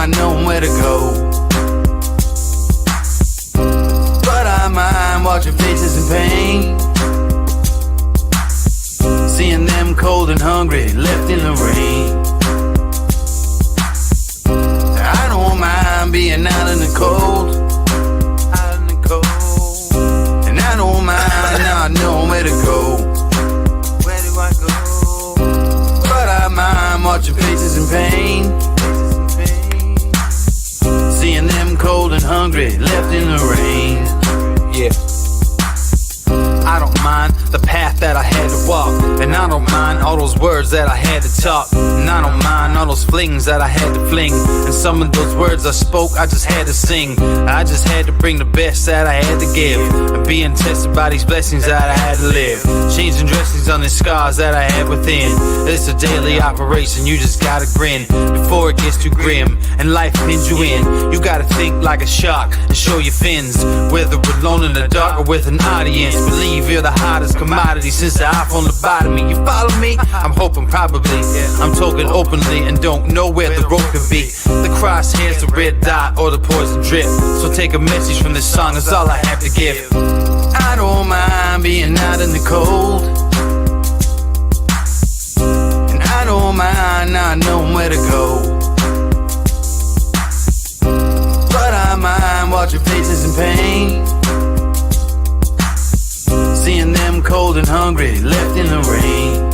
not knowing where to go. But I mind watching faces in pain, seeing them cold and hungry, left in the rain. I don't mind being out in the cold, and I don't mind not knowing where to go. Where do I go? But I mind watching faces in pain, seeing them cold and hungry, left in the rain. Yeah. I don't mind the path that I had to walk, and I don't mind all those words that I had to talk, and I don't mind all those flings that I had to fling, and some of those words I spoke I just had to sing. I just had to bring the best that I had to give, and being tested by these blessings that I had to live, changing dressings on the scars that I had within. It's a daily operation, you just gotta grin before it gets too grim and life pins you in. You gotta think like a shark and show your fins, whether alone in the dark or with an audience. Believe you're the hottest commodity since the iPhone lobotomy. You follow me? I'm hoping probably. I'm talking openly and don't know where the road could be. The crosshair's the red dot or the poison drip. So take a message from this song, that's all I have to give. I don't mind being out in the cold, and I don't mind not knowing where to go. But I mind watching faces in pain, seeing them cold and hungry, left in the rain.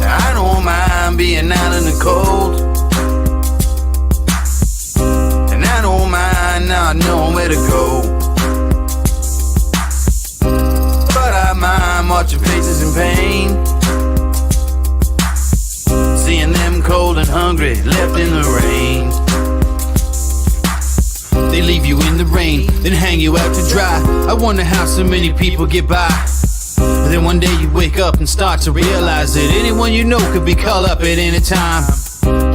I don't mind being out in the cold, and I don't mind not knowing where to go. But I mind watching faces in pain, seeing them cold and hungry, left in the rain. They leave you in the rain, then hang you out to dry. I wonder how so many people get by. And then one day you wake up and start to realize that anyone you know could be called up at any time.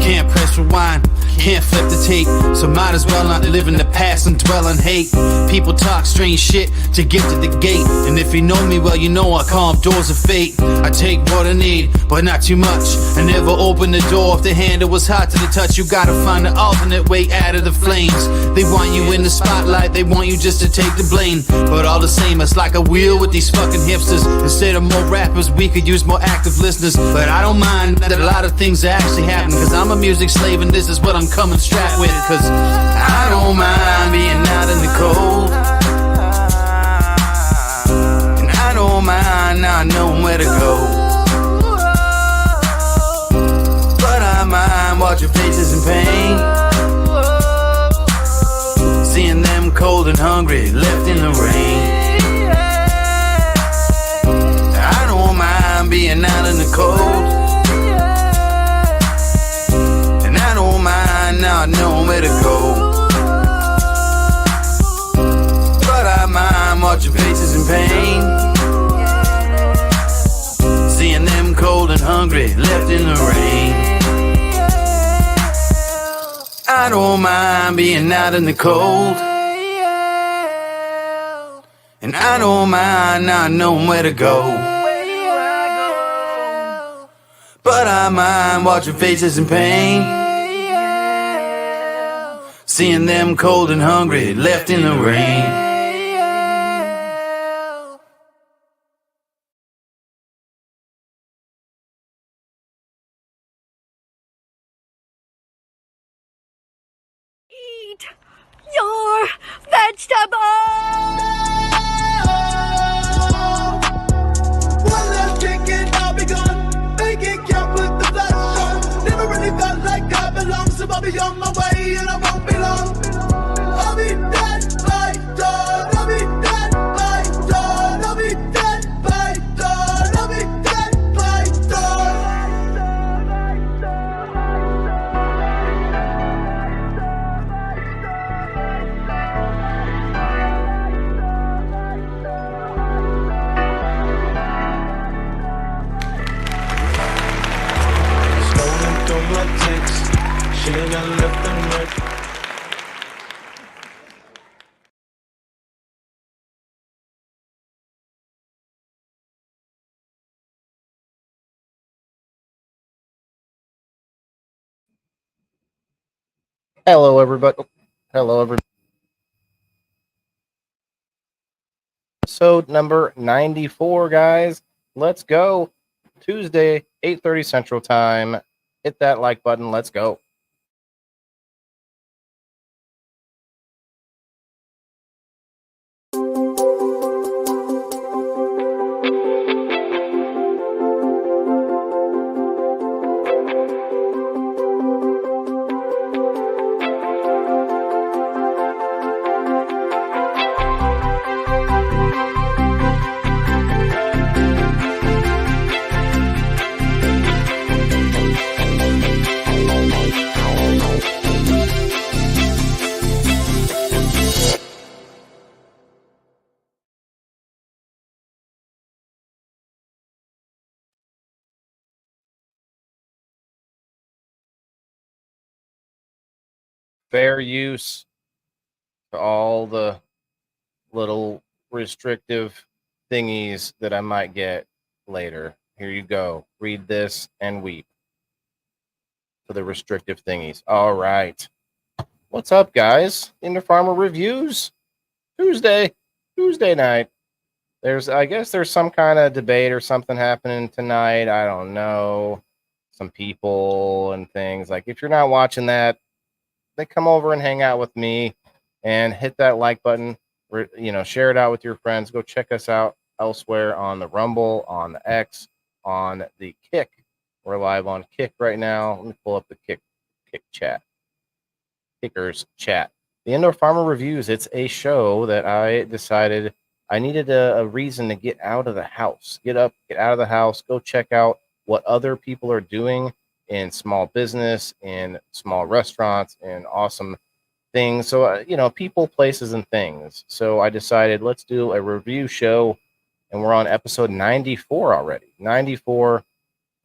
Can't press rewind, can't flip the tape, so might as well not live in the past and dwell on hate. People talk strange shit to get to the gate, and if you know me well, you know I call them doors of fate. I take what I need, but not too much. I never open the door if the handle was hot to the touch. You gotta find an alternate way out of the flames. They want you in the spotlight, they want you just to take the blame. But all the same, it's like a wheel with these fucking hipsters. Instead of more rappers, we could use more active listeners. But I don't mind that a lot of things are actually happening, cause I'm a music slave and this is what I'm coming strapped with. Cause I don't mind being out in the cold, and I don't mind not knowing where to go. But I mind watching faces in pain, seeing them cold and hungry, left in the rain. I don't mind being out in the cold, not knowing where to go. But I mind watching faces in pain, seeing them cold and hungry, left in the rain. I don't mind being out in the cold, and I don't mind not knowing where to go. But I mind watching faces in pain, seeing them cold and hungry, left in the rain. Eat your vegetables! One last drink and I'll be gone. Make it count with the flash on. Never really felt like I belong, so I'll be on my way and I won't be long. I'll be dead by dawn. I'll be dead by dawn. I'll be dead by dawn. I'll be dead by dawn. Scrolling through my texts, shit got left unread. Hello, everybody. Hello, everybody. Episode number 94, guys. Let's go. Tuesday, 8:30 Central Time. Hit that like button. Let's go. Fair use to all the little restrictive thingies that I might get later. Here you go. Read this and weep for the restrictive thingies. All right. What's up, guys? Into Farmer Reviews Tuesday night. I guess there's some kind of debate or something happening tonight. I don't know. Some people and things. Like, if you're not watching that, they come over and hang out with me and hit that like button. Share it out with your friends. Go check us out elsewhere on the Rumble, on the X, on the Kick. We're live on Kick right now. Let me pull up the Kick chat. Kickers chat. The Indoor Farmer Reviews. It's a show that I decided I needed a reason to get out of the house. Get up, get out of the house, go check out what other people are doing in small business, in small restaurants, and awesome things. So, people, places, and things. So I decided let's do a review show, and we're on episode 94 already. 94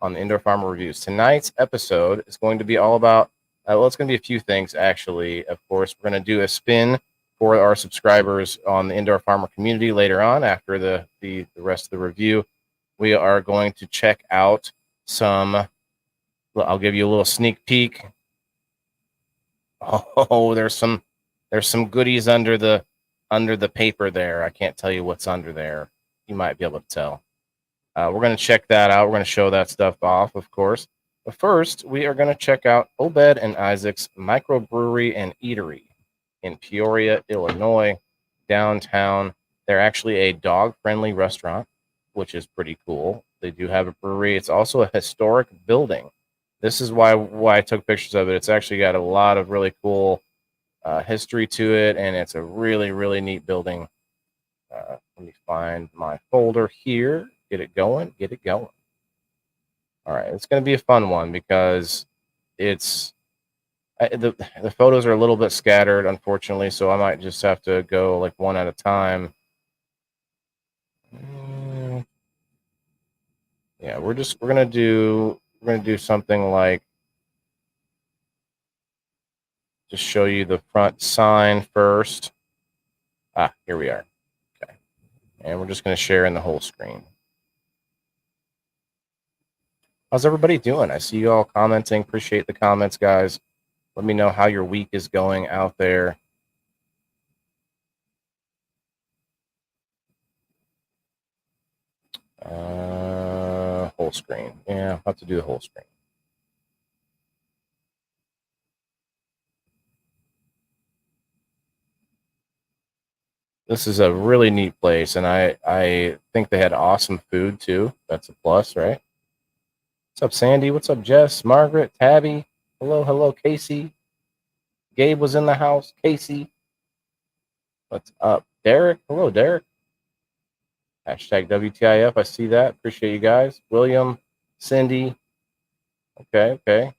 on the Indoor Farmer Reviews. Tonight's episode is going to be all about, it's going to be a few things, actually. Of course, we're going to do a spin for our subscribers on the Indoor Farmer community later on after the rest of the review. We are going to check out I'll give you a little sneak peek. Oh, there's some goodies under the paper there. I can't tell you what's under there. You might be able to tell. We're going to check that out. We're going to show that stuff off, of course. But first, we are going to check out Obed and Isaac's Microbrewery and Eatery in Peoria, Illinois, downtown. They're actually a dog-friendly restaurant, which is pretty cool. They do have a brewery. It's also a historic building. This is why I took pictures of it. It's actually got a lot of really cool history to it, and it's a really, really neat building. Let me find my folder here. Get it going. All right, it's going to be a fun one because the photos are a little bit scattered, unfortunately, so I might just have to go like one at a time. Yeah, we're gonna do something like just show you the front sign first. Here we are. Okay, and we're just gonna share in the whole screen. How's everybody doing? I see you all commenting. Appreciate the comments, guys. Let me know how your week is going out there. Whole screen. Yeah, I'll have to do the whole screen. This is a really neat place, and I think they had awesome food too. That's a plus, right? What's up, Sandy? What's up, Jess? Margaret? Tabby? Hello, Casey. Gabe was in the house. Casey. What's up? Derek? Hello, Derek. Hashtag WTIF. I see that. Appreciate you guys. William, Cindy. Okay.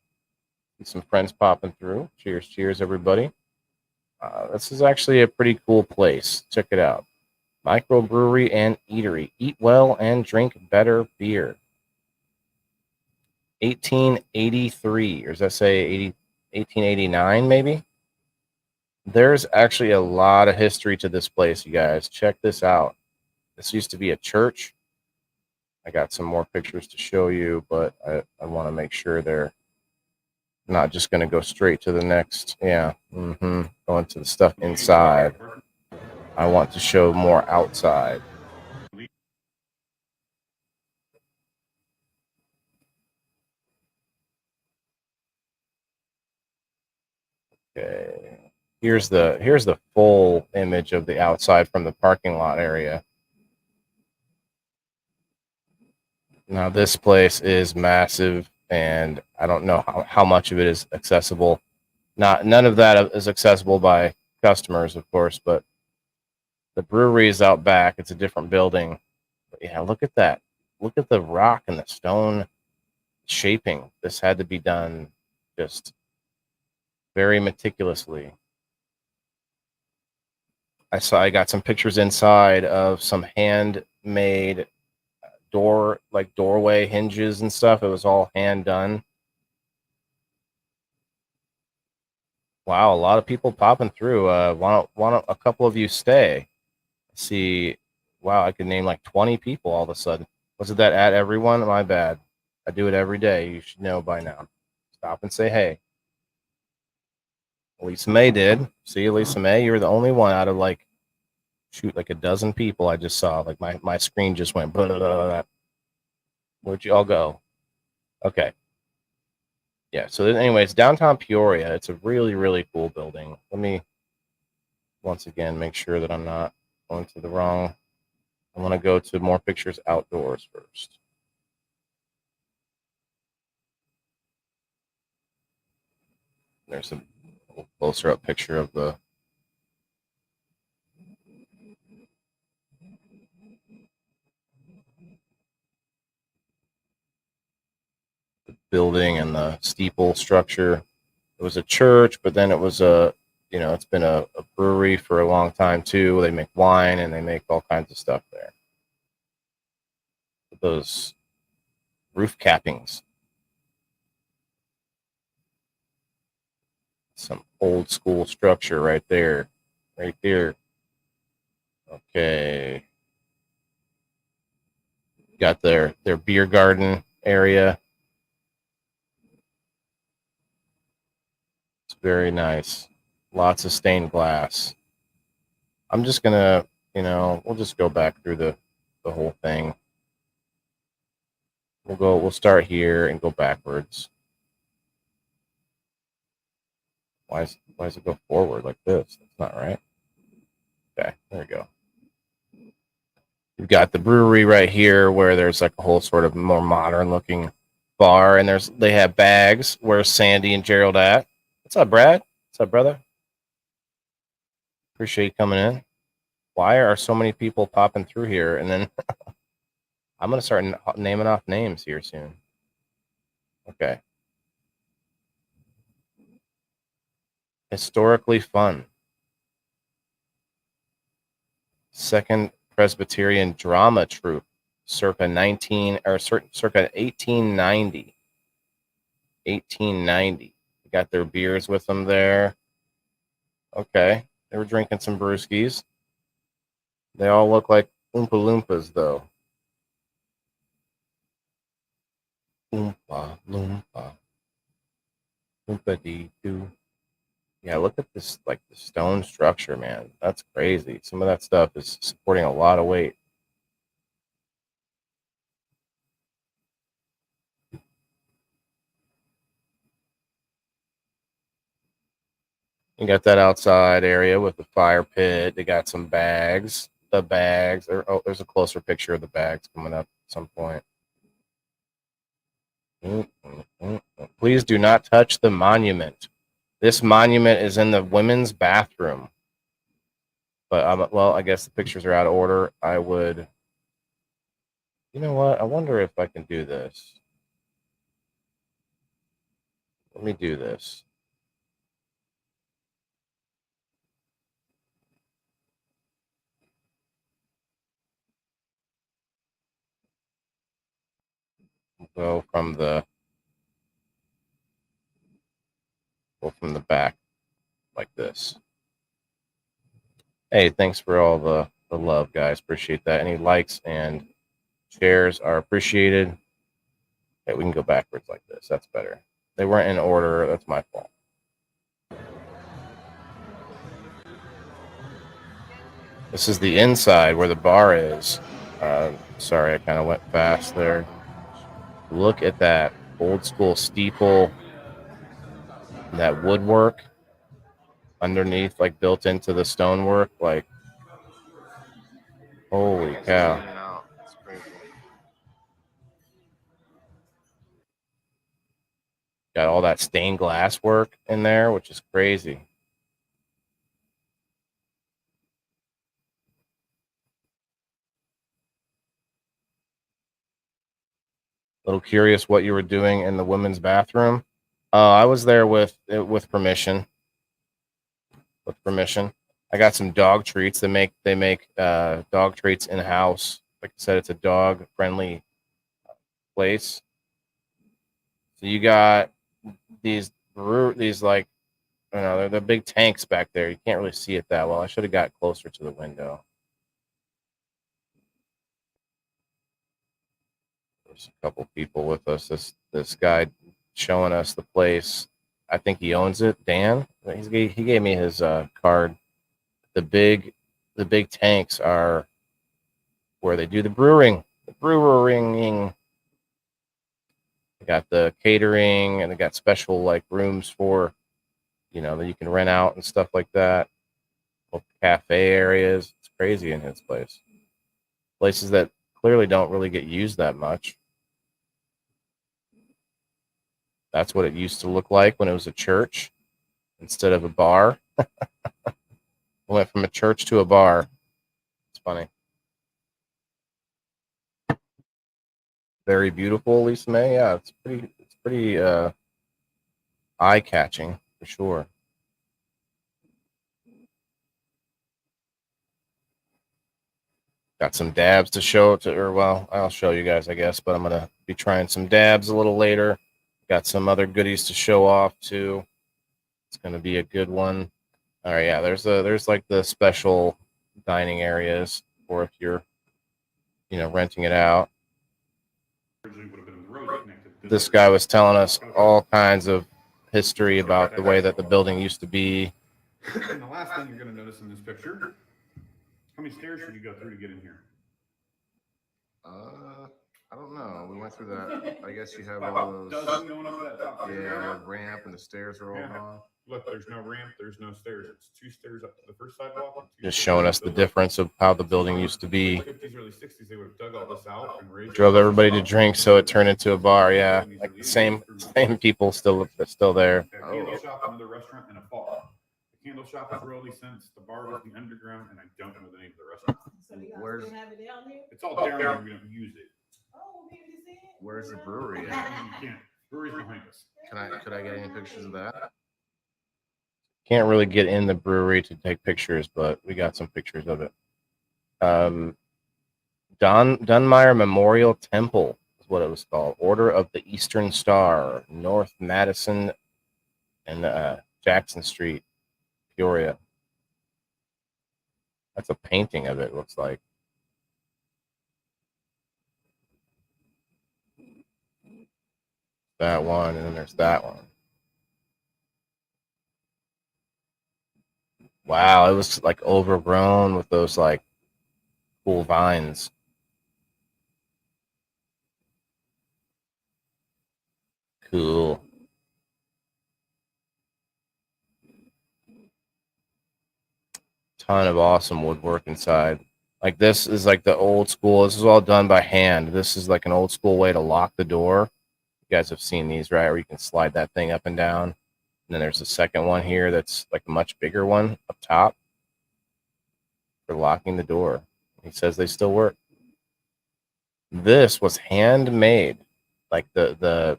See some friends popping through. Cheers, everybody. This is actually a pretty cool place. Check it out. Microbrewery and Eatery. Eat well and drink better beer. 1883, or does that say 1889 maybe? There's actually a lot of history to this place, you guys. Check this out. This used to be a church. I got some more pictures to show you, but I want to make sure they're Not just going to go straight to the next. Yeah. Going to the stuff inside. I want to show more outside. Okay. Here's the full image of the outside from the parking lot area. Now this place is massive, and I don't know how much of it is accessible. None of that is accessible by customers, of course, but the brewery is out back. It's a different building. But yeah, look at that. Look at the rock and the stone shaping. This had to be done just very meticulously. I got some pictures inside of some handmade doorway hinges and stuff. It was all hand done. Wow, a lot of people popping through. Why don't a couple of you stay? See, wow, I could name like 20 people all of a sudden. Was it that at everyone? My bad. I do it every day. You should know by now. Stop and say hey. Lisa May did. See, Lisa May, you were the only one out of like a dozen people I just saw. Like my screen just went blah, blah, blah, blah. Where'd you all go? Okay. Yeah, so anyways, downtown Peoria, it's a really, really cool building. Let me once again make sure that I'm not going to the wrong. I want to go to more pictures outdoors first. There's a closer up picture of the building and the steeple structure. It was a church, but then it was it's been a brewery for a long time too. They make wine and they make all kinds of stuff there. Those roof cappings. Some old school structure right there. Right there. Okay. Got their beer garden area. It's very nice. Lots of stained glass. I'm just gonna, we'll just go back through the whole thing. We'll start here and go backwards. Why does it go forward like this? That's not right. Okay, there we go. You've got the brewery right here where there's like a whole sort of more modern looking bar, and they have bags. Where's Sandy and Gerald at? What's up, Brad? What's up, brother? Appreciate you coming in. Why are so many people popping through here? And then I'm going to start naming off names here soon. Okay. Historically fun. Second Presbyterian drama troupe, circa 1890. 1890. They got their beers with them there. Okay. They were drinking some brewskis. They all look like Oompa Loompas, though. Oompa Loompa. Oompa dee doo. Yeah, look at this, like the stone structure, man. That's crazy. Some of that stuff is supporting a lot of weight. You got that outside area with the fire pit. They got some bags. The bags. There's a closer picture of the bags coming up at some point. Please do not touch the monument. This monument is in the women's bathroom. But, I guess the pictures are out of order. I would... You know what? I wonder if I can do this. Let me do this. Go from the back like this. Hey, thanks for all the love, guys. Appreciate that. Any likes and shares are appreciated. Okay, we can go backwards like this. That's better. They weren't in order. That's my fault. This is the inside where the bar is. Sorry, I kind of went fast there. Look at that old school steeple, that woodwork underneath, like built into the stonework. Like, holy cow. It's crazy. Got all that stained glass work in there, which is crazy. A little curious what you were doing in the women's bathroom. I was there with permission. With permission, I got some dog treats. They make dog treats in house. Like I said, it's a dog friendly place. So you got these like, I don't know, they're the big tanks back there. You can't really see it that well. I should have got closer to the window. There's a couple people with us. This guy showing us the place. I think he owns it. Dan, he gave me his card. The big tanks are where they do the brewing. The brewing. They got the catering, and they got special like rooms for, that you can rent out and stuff like that. Little cafe areas. It's crazy in his place. Places that clearly don't really get used that much. That's what it used to look like when it was a church instead of a bar. We went from a church to a bar. It's funny. Very beautiful, Lisa May. Yeah, it's pretty eye-catching for sure. Got some dabs to show I'll show you guys, I guess, but I'm gonna be trying some dabs a little later. Got some other goodies to show off too. It's gonna be a good one. All right, yeah. There's like the special dining areas, or if you're, renting it out. This guy was telling us all kinds of history about the way that the building used to be. And the last thing you're going to notice in this picture, how many stairs should you go through to get in here? I don't know. We went through that. I guess you have all those. Dozen going up to that top Yeah, ramp and the stairs are all gone. Look, there's no ramp, there's no stairs. It's 2 stairs up to the first sidewalk. Just showing us the difference of how the building used to be. 50s, early 60s, they would have dug all this out and raised. Drove everybody to drink, so it turned into a bar. Yeah, like the same people still there. A candle shop, another restaurant, and a bar. The candle shop is royalty since the bar was the underground, and I don't know the name of the restaurant. So you guys still have it down there? It's all down there. We don't use it. Oh, here it is. Where's the brewery You can't. Brewery's behind us. Could I get any pictures of that? Can't really get in the brewery to take pictures, but we got some pictures of it. Dunmire Memorial Temple is what it was called. Order of the Eastern Star, North Madison and Jackson Street, Peoria. That's a painting of it, looks like. That one, and then there's that one. Wow, it was like overgrown with those like cool vines. Cool. Ton of awesome woodwork inside. Like this is like the old school. This is all done by hand. This is like an old school way to lock the door. You guys have seen these, right? Where you can slide that thing up and down. And then there's a second one here that's like a much bigger one up top for locking the door. He says they still work. This was handmade. Like the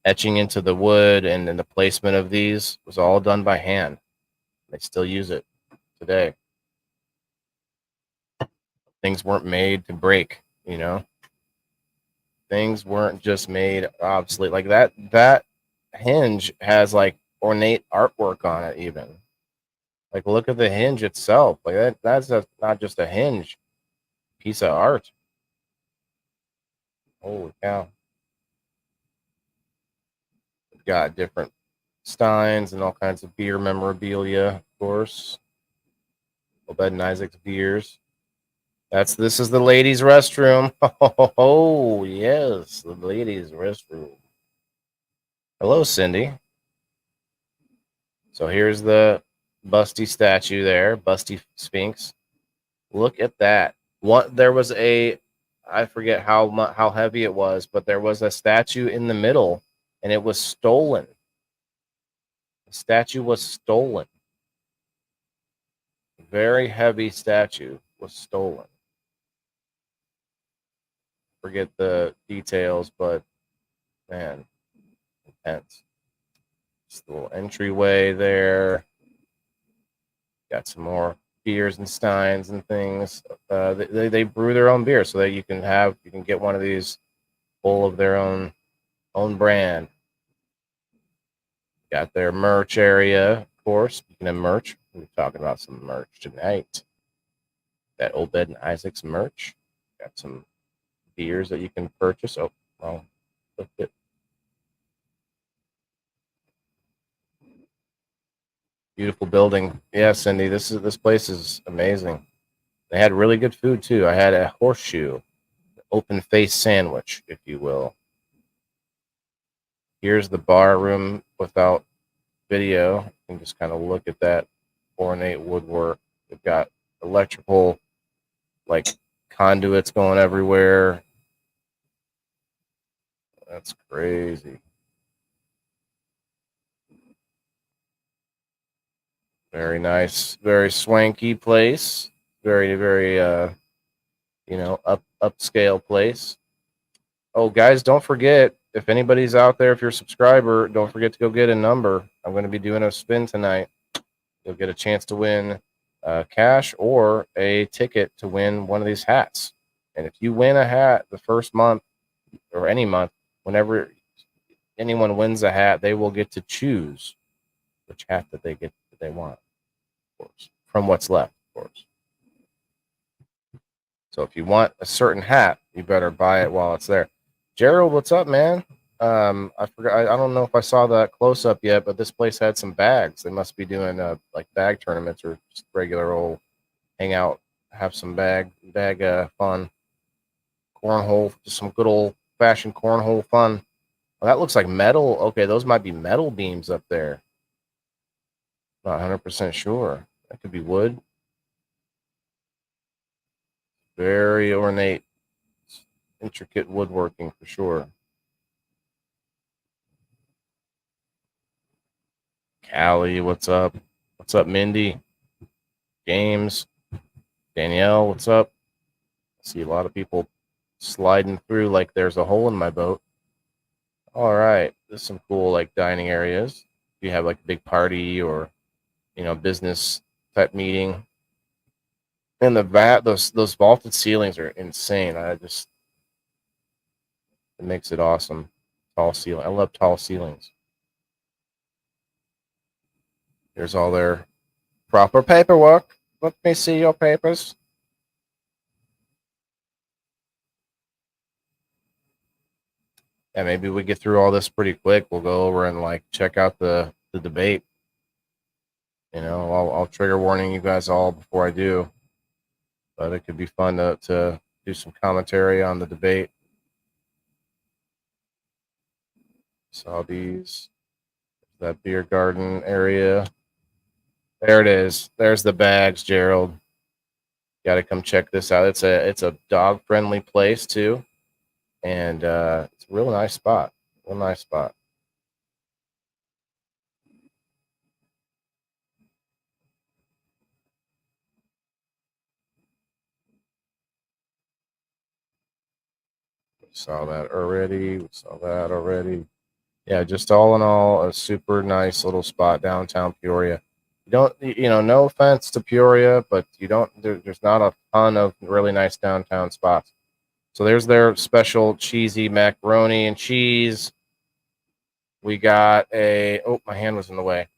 etching into the wood and then the placement of these was all done by hand. They still use it today. Things weren't made to break, Things weren't just made obsolete. Like that hinge has like ornate artwork on it even. Like look at the hinge itself. Like that's not just a hinge. Piece of art. Holy cow. Got different steins and all kinds of beer memorabilia, of course. Obed and Isaac's beers. This is the ladies' restroom. Oh, yes, the ladies' restroom. Hello, Cindy. So here's the busty statue there, busty Sphinx. Look at that. What there was I forget how heavy it was, but there was a statue in the middle, and it was stolen. The statue was stolen. Very heavy statue was stolen. Forget the details, but man, intense. Just a little entryway there. Got some more beers and steins and things. They brew their own beer so that you can get one of these full of their own brand. Got their merch area, of course. Speaking of merch, we're talking about some merch tonight. That Obed and Isaac's merch. Got some beers that you can purchase. Oh, well, look at beautiful building. Yeah, Cindy, this place is amazing. They had really good food too. I had a horseshoe, open face sandwich, if you will. Here's the bar room without video. You can just kind of look at that ornate woodwork. They've got electrical, like conduits going everywhere. That's crazy. Very nice, very swanky place. Very, very, upscale place. Oh, guys, don't forget, if anybody's out there, if you're a subscriber, don't forget to go get a number. I'm going to be doing a spin tonight. You'll get a chance to win cash or a ticket to win one of these hats. And if you win a hat the first month or any month, whenever anyone wins a hat, they will get to choose which hat that they want, of course, from what's left, of course. So if you want a certain hat, you better buy it while it's there. Gerald, what's up, man? I forgot. I don't know if I saw that close up yet, but this place had some bags. They must be doing like bag tournaments or just regular old hang out, have some bag fun. Cornhole, just some good old fashioned cornhole fun. Well, that looks like metal. Okay, those might be metal beams up there. Not 100% sure. That could be wood. Very ornate, intricate woodworking for sure. Callie, what's up? What's up, Mindy? James, Danielle, what's up? I see a lot of people sliding through like there's a hole in my boat. All right, there's some cool like dining areas. If you have like a big party or business type meeting. And those vaulted ceilings are insane. It makes it awesome. Tall ceiling. I love tall ceilings. Here's all their proper paperwork. Let me see your papers. Yeah, maybe we get through all this pretty quick. We'll go over and like check out the debate. I'll trigger warning you guys all before I do. But it could be fun to do some commentary on the debate. Saw these. That beer garden area. There it is. There's the bags, Gerald. Got to come check this out. It's a dog friendly place too, and it's a real nice spot. Real nice spot. We saw that already. Yeah, just all in all, a super nice little spot downtown Peoria. No offense to Peoria, but there's not a ton of really nice downtown spots. So there's their special cheesy macaroni and cheese. We got my hand was in the way.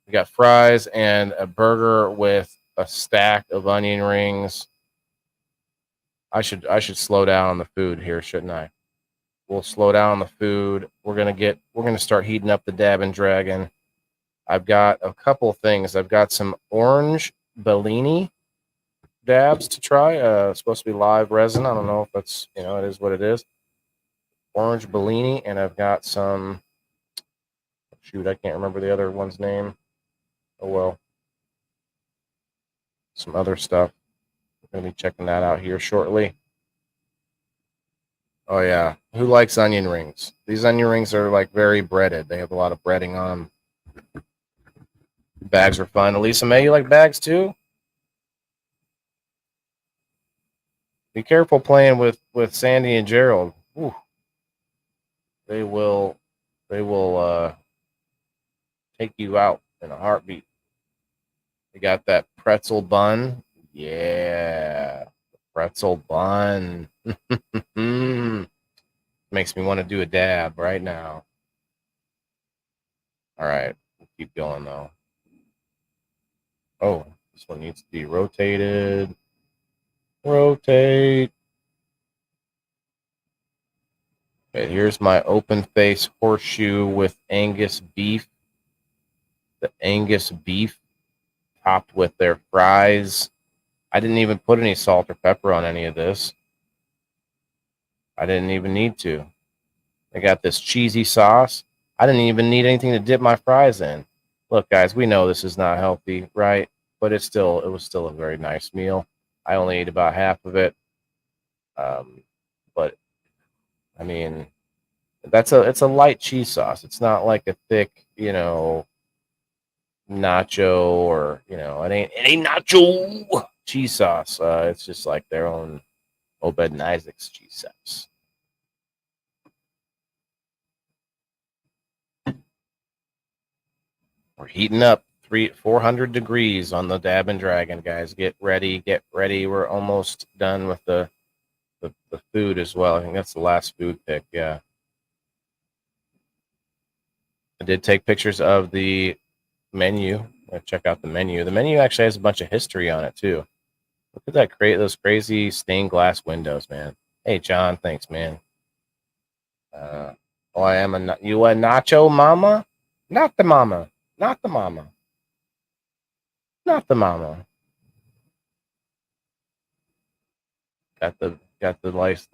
We got fries and a burger with a stack of onion rings. I should slow down on the food here, shouldn't I? we'll slow down the food. We're gonna start heating up the Dab and Dragon. I've got a couple things. I've got some orange Bellini dabs to try. It's supposed to be live resin. I don't know if that's, it is what it is. Orange Bellini, and I've got some, shoot, I can't remember the other one's name. Oh well. Some other stuff. We're gonna be checking that out here shortly. Oh yeah. Who likes onion rings? These onion rings are like very breaded. They have a lot of breading on them. Bags are fun. Elisa May, you like bags too? Be careful playing with Sandy and Gerald. Ooh. They will take you out in a heartbeat. They got that pretzel bun. Yeah. Pretzel bun. Makes me want to do a dab right now. All right. We'll keep going though. Oh, this one needs to be rotated. Rotate. Okay, here's my open face horseshoe with Angus beef. The Angus beef topped with their fries. I didn't even put any salt or pepper on any of this. I didn't even need to. I got this cheesy sauce. I didn't even need anything to dip my fries in. Look, guys, we know this is not healthy, right? But it was still a very nice meal. I only ate about half of it. But I mean, it's a light cheese sauce. It's not like a thick, nacho or it ain't nacho cheese sauce. It's just like their own Obed and Isaac's cheese sauce. We're heating up 400 degrees on the Dab and Dragon, guys. Get ready. We're almost done with the food as well. I think that's the last food pick. Yeah. I did take pictures of the menu. Check out the menu. The menu actually has a bunch of history on it too. Look at that, those crazy stained glass windows, man. Hey, John, thanks, man. I am you a nacho mama? Not the mama. Not the mama. Not the mama. Got the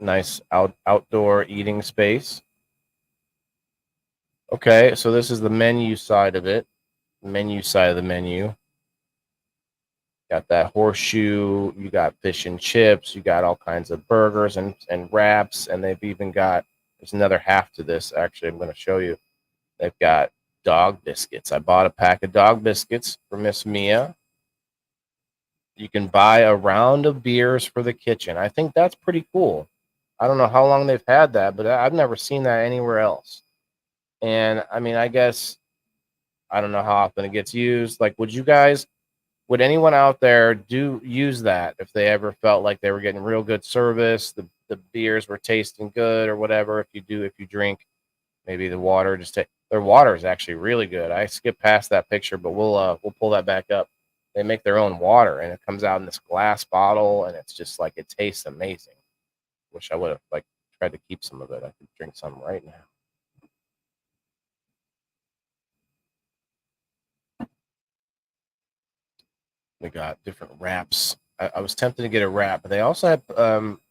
nice outdoor eating space. Okay, so this is the menu side of it. Menu side of the menu. Got that horseshoe, you got fish and chips, you got all kinds of burgers and wraps, and they've even got, there's another half to this, actually, I'm going to show you. They've got dog biscuits. I bought a pack of dog biscuits for Miss Mia. You can buy a round of beers for the kitchen. I think that's pretty cool. I don't know how long they've had that, but I've never seen that anywhere else. And I mean, I guess, I don't know how often it gets used. Like, would anyone out there use that if they ever felt like they were getting real good service, the beers were tasting good or whatever? If you drink, maybe the water their water is actually really good. I skipped past that picture, but we'll pull that back up. They make their own water and it comes out in this glass bottle and it's just like, it tastes amazing. Wish I would have tried to keep some of it. I could drink some right now. They got different wraps. I was tempted to get a wrap, but they also have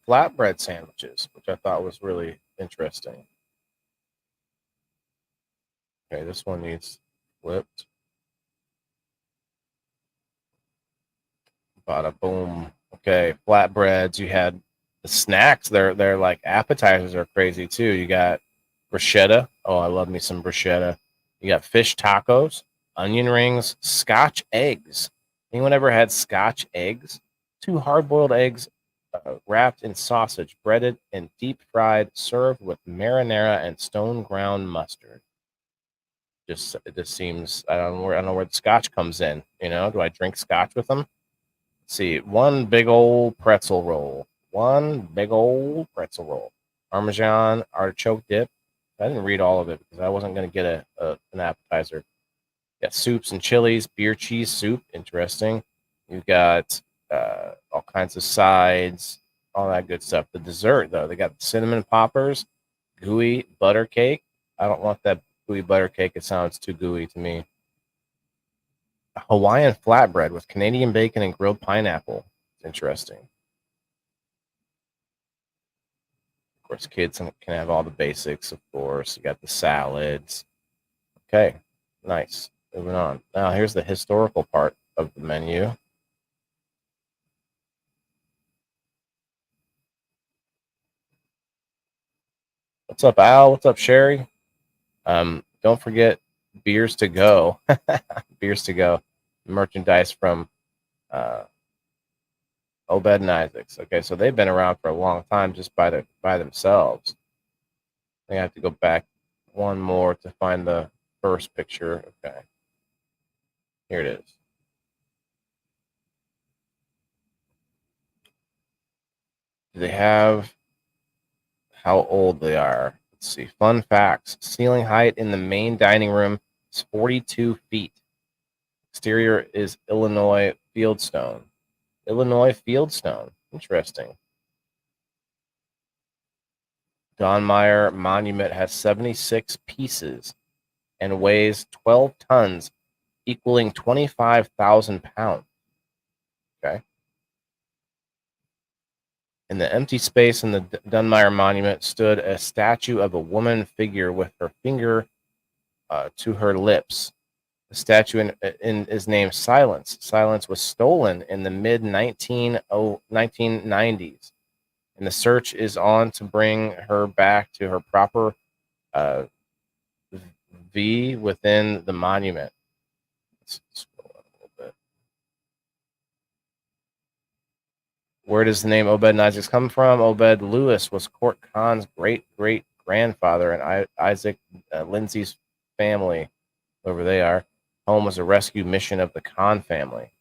flatbread sandwiches, which I thought was really interesting. Okay, this one needs flipped. Bada boom. Okay, flatbreads. You had the snacks. They're like appetizers are crazy too. You got bruschetta. Oh, I love me some bruschetta. You got fish tacos, onion rings, Scotch eggs. Anyone ever had Scotch eggs? 2 hard-boiled eggs wrapped in sausage, breaded and deep fried, served with marinara and stone ground mustard. It just seems, I don't know where the Scotch comes in. Do I drink Scotch with them? Let's see, 1 big old pretzel roll. 1 big old pretzel roll. Parmesan artichoke dip. I didn't read all of it because I wasn't going to get an appetizer. Got soups and chilies, beer cheese soup. Interesting. You've got all kinds of sides, all that good stuff. The dessert, though, they got cinnamon poppers, Gooey butter cake. I don't want that gooey butter cake. It sounds too gooey to me. A Hawaiian flatbread with Canadian bacon and grilled pineapple. It's interesting. Of course, kids can have all the basics, of course. You got the salads. Okay, nice. Moving on. Now, here's the historical part of the menu. What's up, Al? What's up, Sherry? Don't forget beers to go. Beers to go. Merchandise from Obed and Isaacs. Okay, so they've been around for a long time just by themselves. I have to go back one more to find the first picture. Okay, here it is. Do they have how old they are? Let's see. Fun facts. Ceiling height in the main dining room is 42 feet. Exterior is Illinois fieldstone. Illinois fieldstone. Interesting. Don Meyer Monument has 76 pieces and weighs 12 tons, equaling 25,000 pounds. Okay. In the empty space in the Dunmire Monument stood a statue of a woman figure with her finger to her lips. The statue is named Silence. Silence was stolen in the mid-1990s, and the search is on to bring her back to her proper V within the monument. Let's scroll up a little bit. Where does the name Obed and Isaac come from? Obed Lewis was Court Khan's great-great-grandfather, and Isaac Lindsay's family, whoever they are, home was a rescue mission of the Khan family.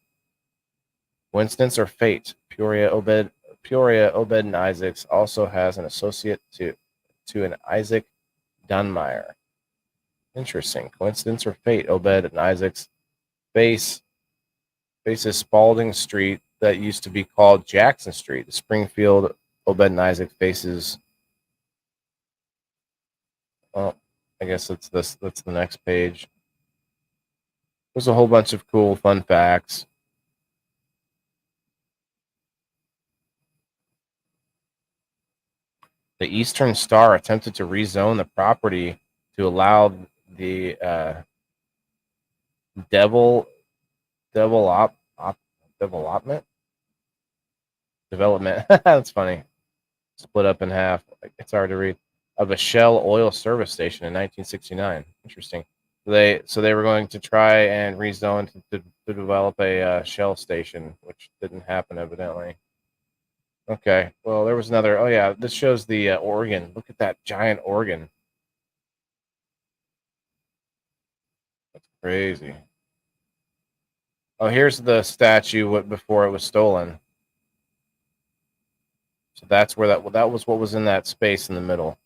Coincidence or fate? Peoria Obed and Isaacs also has an associate to an Isaac Dunmire. Interesting. Coincidence or fate? Obed and Isaac's faces Spalding Street that used to be called Jackson Street. The Springfield Obed and Isaac faces. Well, I guess that's the next page. There's a whole bunch of cool, fun facts. The Eastern Star attempted to rezone the property to allow the development. That's funny. Split up in half. It's hard to read. Of a Shell oil service station in 1969. Interesting. So they were going to try and rezone to develop a Shell station, which didn't happen evidently. Okay. Well, there was another. Oh yeah, this shows the organ. Look at that giant organ. That's crazy. Oh, here's the statue before it was stolen. So that's where that was what was in that space in the middle.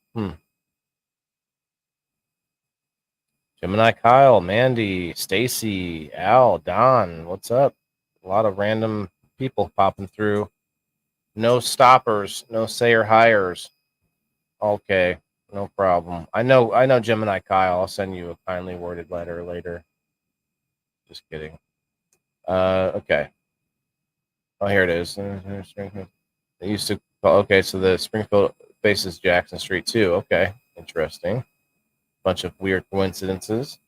Gemini Kyle, Mandy, Stacy, Al, Don, what's up? A lot of random people popping through. No stoppers, no sayer hires. Okay, no problem. I know Gemini Kyle. I'll send you a kindly worded letter later. Just kidding. Okay. Oh, here it is. They used to okay, so the Springfield faces Jackson Street too. Okay, interesting. Bunch of weird coincidences.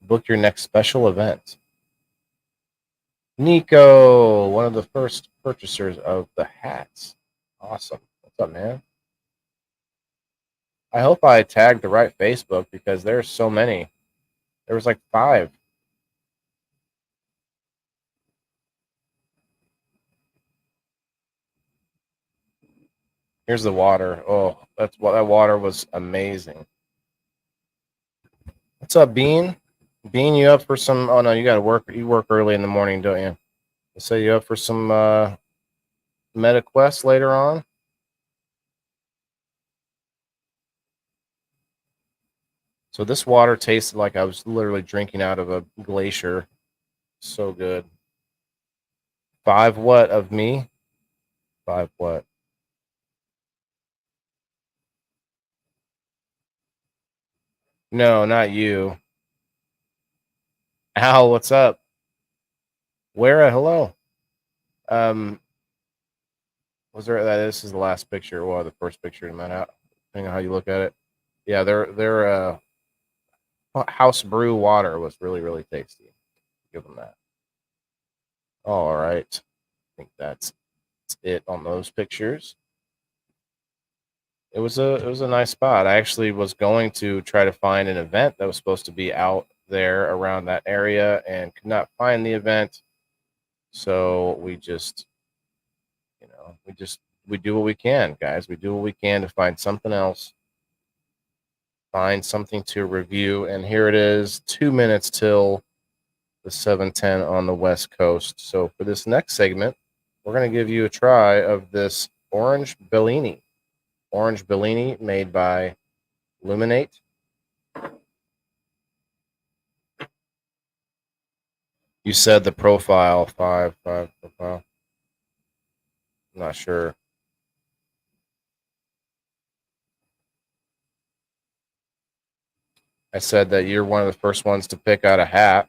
Book your next special event. Nico, one of the first purchasers of the hats. Awesome. What's up, man? I hope I tagged the right Facebook because there's so many. There was like 5. Here's the water. Oh, that water was amazing. What's up, Bean? Bean, you up for some? Oh no, you got to work. You work early in the morning, don't you? So you up for some meta quests later on? So this water tasted like I was literally drinking out of a glacier. So good. 5 what of me? 5 what? No, not you. Al, what's up? Where? Hello. Was there that? This is the last picture. Well, the first picture in that out. Depending on how you look at it. Yeah, their house brew water was really, really tasty. Give them that. All right. I think that's it on those pictures. It was a nice spot. I actually was going to try to find an event that was supposed to be out there around that area and could not find the event. So we just, we do what we can, guys. We do what we can to find something else, find something to review. And here it is, 2 minutes till the 7:10 on the West Coast. So for this next segment, we're going to give you a try of this orange Bellini. Orange Bellini made by Luminate. You said the profile, 5 profile. I'm not sure. I said that you're one of the first ones to pick out a hat.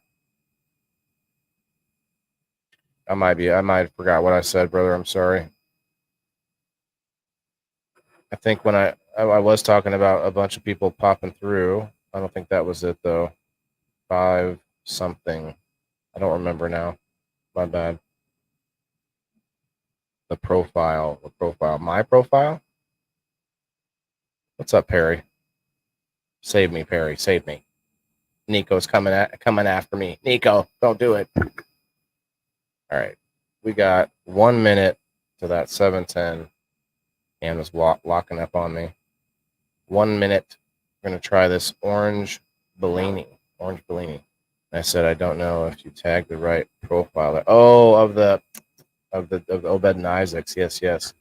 I might have forgot what I said, brother. I'm sorry. I think when I was talking about a bunch of people popping through. I don't think that was it though. 5 something. I don't remember now. My bad. The profile. My profile? What's up, Perry? Save me, Perry. Save me. Nico's coming after me. Nico, don't do it. All right. We got 1 minute to that 7:10. And was locking up on me. 1 minute. We're gonna try this orange Bellini. Orange Bellini. And I said I don't know if you tagged the right profile. Oh, of the Obed and Isaacs. Yes.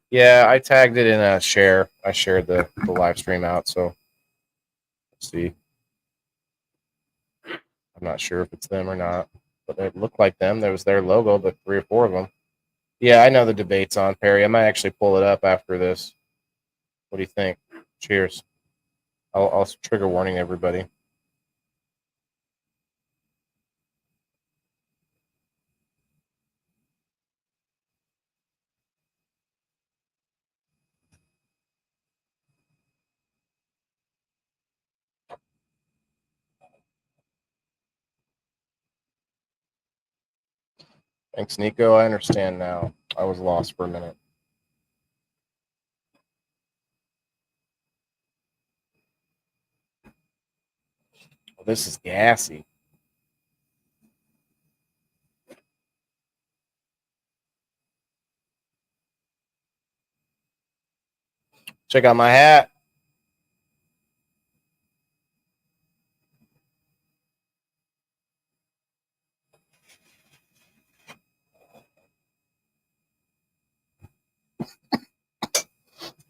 Yeah, I tagged it in a share. I shared the live stream out. So let's see. I'm not sure if it's them or not, but it looked like them. There was their logo, but 3 or 4 of them. Yeah, I know the debate's on, Perry. I might actually pull it up after this. What do you think? Cheers. I'll trigger warning everybody. Thanks, Nico. I understand now. I was lost for a minute. Well, this is gassy. Check out my hat.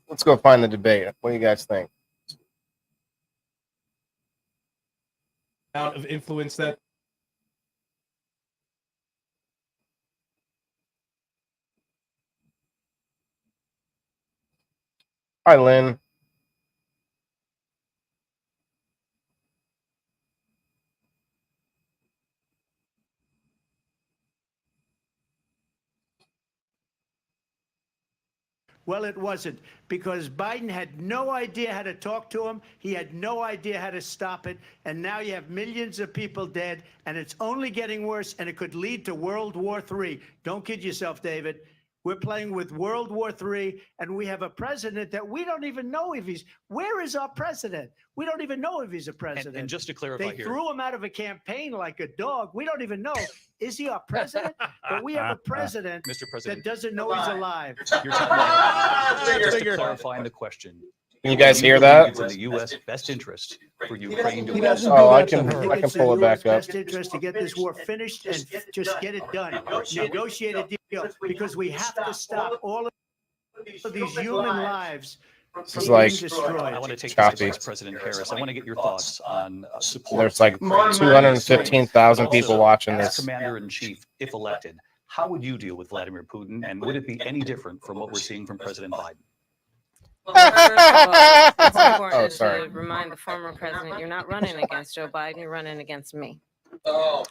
Let's go find the debate. What do you guys think? Of influence that Hi, Lynn. Well, it wasn't, because Biden had no idea how to talk to him. He had no idea how to stop it. And now you have millions of people dead, and it's only getting worse, and it could lead to World War III. Don't kid yourself, David. We're playing with World War III, and we have a president that we don't even know if he's. Where is our president? We don't even know if he's a president. And just to clarify they threw him out of a campaign like a dog. We don't even know. Is he our president? But we have a president, Mr. President, that doesn't know he's alive. You're just to clarify the question. Can you guys hear that? It's in the U.S. best interest for Ukraine to He win. doesn't Oh, do I that to can her. I can pull it back up. Best interest to get this war finished and just get it done. Negotiate a deal, because we have to stop all of these human lives This from is being like destroyed. I want to take choppy. this to Vice President Harris. I want to get your thoughts on support. There's like 215,000 people watching As this. Commander-in-Chief, if elected, how would you deal with Vladimir Putin, and would it be any different from what we're seeing from President Biden? Well, first of all, it's important Oh, sorry. to remind the former president you're not running against Joe Biden, you're running against me. Oh,